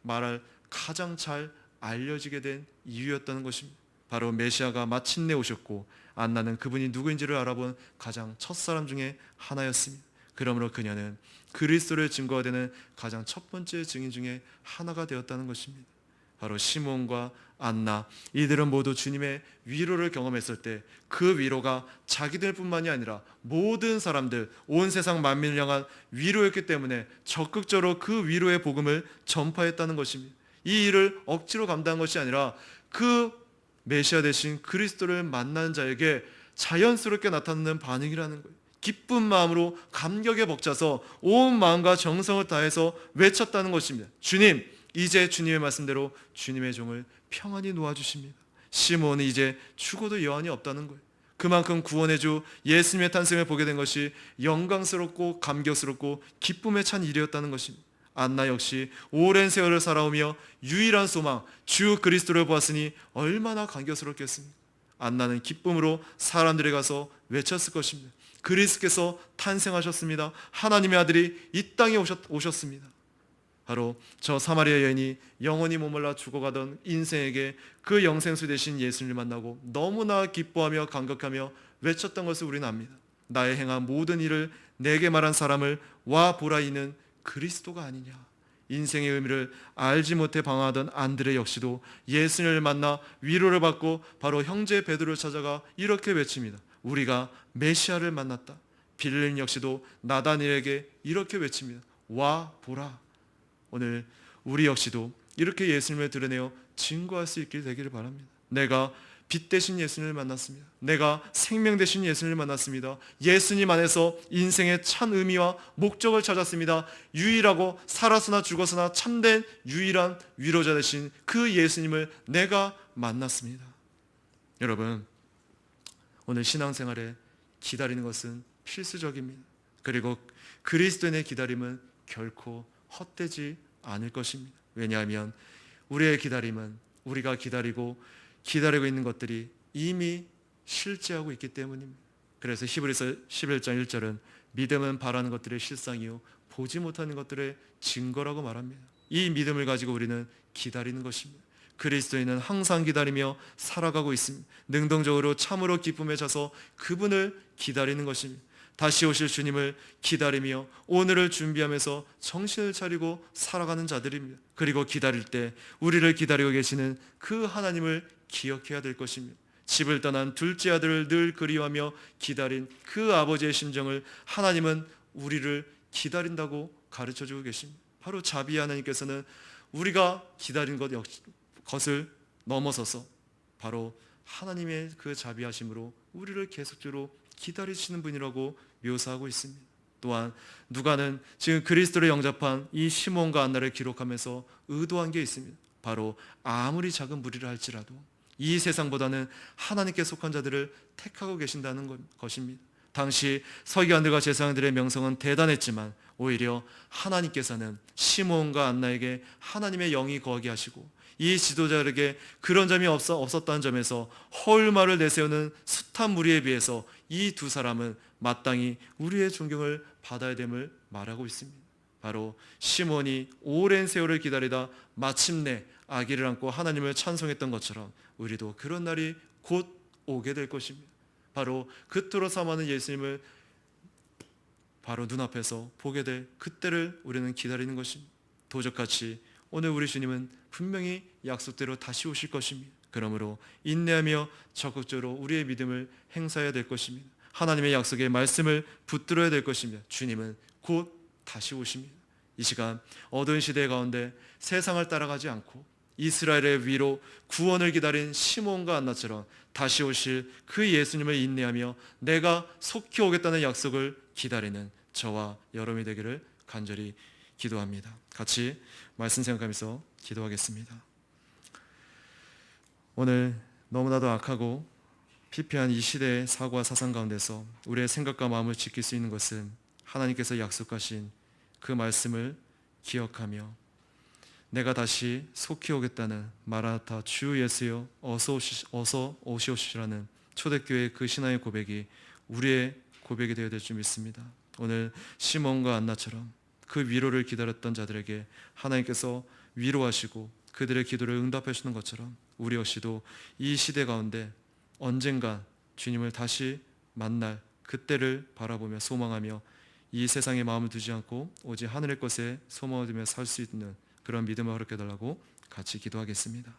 말할 가장 잘 알려지게 된 이유였다는 것입니다. 바로 메시아가 마침내 오셨고 안나는 그분이 누구인지를 알아본 가장 첫사람 중에 하나였습니다. 그러므로 그녀는 그리스도를 증거가 되는 가장 첫 번째 증인 중에 하나가 되었다는 것입니다. 바로 시몬과 안나, 이들은 모두 주님의 위로를 경험했을 때 그 위로가 자기들뿐만이 아니라 모든 사람들, 온 세상 만민을 향한 위로였기 때문에 적극적으로 그 위로의 복음을 전파했다는 것입니다. 이 일을 억지로 감당한 것이 아니라 그 메시아 대신 그리스도를 만난 자에게 자연스럽게 나타나는 반응이라는 거예요. 기쁜 마음으로 감격에 벅차서 온 마음과 정성을 다해서 외쳤다는 것입니다. 주님, 이제 주님의 말씀대로 주님의 종을 평안히 놓아주십니다. 시몬은 이제 죽어도 여한이 없다는 거예요. 그만큼 구원의 주 예수님의 탄생을 보게 된 것이 영광스럽고 감격스럽고 기쁨에 찬 일이었다는 것입니다. 안나 역시 오랜 세월을 살아오며 유일한 소망 주 그리스도를 보았으니 얼마나 감격스럽겠습니까? 안나는 기쁨으로 사람들에 가서 외쳤을 것입니다. 그리스도께서 탄생하셨습니다. 하나님의 아들이 이 땅에 오셨습니다. 바로 저 사마리아 여인이 영원히 머물러 죽어가던 인생에게 그 영생수 되신 예수님을 만나고 너무나 기뻐하며 감격하며 외쳤던 것을 우리는 압니다. 나의 행한 모든 일을 내게 말한 사람을 와 보라, 이는 그리스도가 아니냐. 인생의 의미를 알지 못해 방황하던 안드레 역시도 예수님을 만나 위로를 받고 바로 형제 베드로를 찾아가 이렇게 외칩니다. 우리가 메시아를 만났다. 빌림 역시도 나다니엘에게 이렇게 외칩니다. 와 보라. 오늘 우리 역시도 이렇게 예수님을 드러내어 증거할 수 있게 되기를 바랍니다. 내가 빛 대신 예수님을 만났습니다. 내가 생명 대신 예수님을 만났습니다. 예수님 안에서 인생의 참 의미와 목적을 찾았습니다. 유일하고 살아서나 죽어서나 참된 유일한 위로자 되신 그 예수님을 내가 만났습니다. 여러분, 오늘 신앙생활에 기다리는 것은 필수적입니다. 그리고 그리스도인의 기다림은 결코 헛되지 않을 것입니다. 왜냐하면 우리의 기다림은 우리가 기다리고 있는 것들이 이미 실제하고 있기 때문입니다. 그래서 히브리서 11장 1절은 믿음은 바라는 것들의 실상이요 보지 못하는 것들의 증거라고 말합니다. 이 믿음을 가지고 우리는 기다리는 것입니다. 그리스도인은 항상 기다리며 살아가고 있습니다. 능동적으로 참으로 기쁨에 차서 그분을 기다리는 것입니다. 다시 오실 주님을 기다리며 오늘을 준비하면서 정신을 차리고 살아가는 자들입니다. 그리고 기다릴 때 우리를 기다리고 계시는 그 하나님을 기억해야 될 것입니다. 집을 떠난 둘째 아들을 늘 그리워하며 기다린 그 아버지의 심정을 하나님은 우리를 기다린다고 가르쳐주고 계십니다. 바로 자비의 하나님께서는 우리가 기다린 것을 넘어서서 바로 하나님의 그 자비하심으로 우리를 계속적으로 기다리시는 분이라고 묘사하고 있습니다. 또한 누가는 지금 그리스도를 영접한 이 시몬과 안나를 기록하면서 의도한 게 있습니다. 바로 아무리 작은 무리를 할지라도 이 세상보다는 하나님께 속한 자들을 택하고 계신다는 것입니다. 당시 서기관들과 제사장들의 명성은 대단했지만 오히려 하나님께서는 시몬과 안나에게 하나님의 영이 거하게 하시고 이 지도자에게 그런 점이 없었다는 점에서 허울말을 내세우는 숱한 무리에 비해서 이 두 사람은 마땅히 우리의 존경을 받아야 됨을 말하고 있습니다. 바로 시몬이 오랜 세월을 기다리다 마침내 아기를 안고 하나님을 찬송했던 것처럼 우리도 그런 날이 곧 오게 될 것입니다. 바로 그토록 사모하는 예수님을 바로 눈앞에서 보게 될 그때를 우리는 기다리는 것입니다. 도적같이 오늘 우리 주님은 분명히 약속대로 다시 오실 것입니다. 그러므로 인내하며 적극적으로 우리의 믿음을 행사해야 될 것입니다. 하나님의 약속의 말씀을 붙들어야 될 것입니다. 주님은 곧 다시 오십니다. 이 시간 어두운 시대 가운데 세상을 따라가지 않고 이스라엘의 위로 구원을 기다린 시몬과 안나처럼 다시 오실 그 예수님을 인내하며 내가 속히 오겠다는 약속을 기다리는 저와 여러분이 되기를 간절히 기도합니다. 같이 말씀 생각하면서 기도하겠습니다. 오늘 너무나도 악하고 피폐한 이 시대의 사고와 사상 가운데서 우리의 생각과 마음을 지킬 수 있는 것은 하나님께서 약속하신 그 말씀을 기억하며 내가 다시 속히 오겠다는 마라나타 주 예수여 어서 오시옵시라는 초대교회의 그 신앙의 고백이 우리의 고백이 되어야 될 줄 믿습니다. 오늘 시몬과 안나처럼 그 위로를 기다렸던 자들에게 하나님께서 위로하시고 그들의 기도를 응답해 주는 것처럼 우리 역시도 이 시대 가운데 언젠가 주님을 다시 만날 그때를 바라보며 소망하며 이 세상에 마음을 두지 않고 오직 하늘의 것에 소망을 두며 살 수 있는 그런 믿음을 허락해 달라고 같이 기도하겠습니다.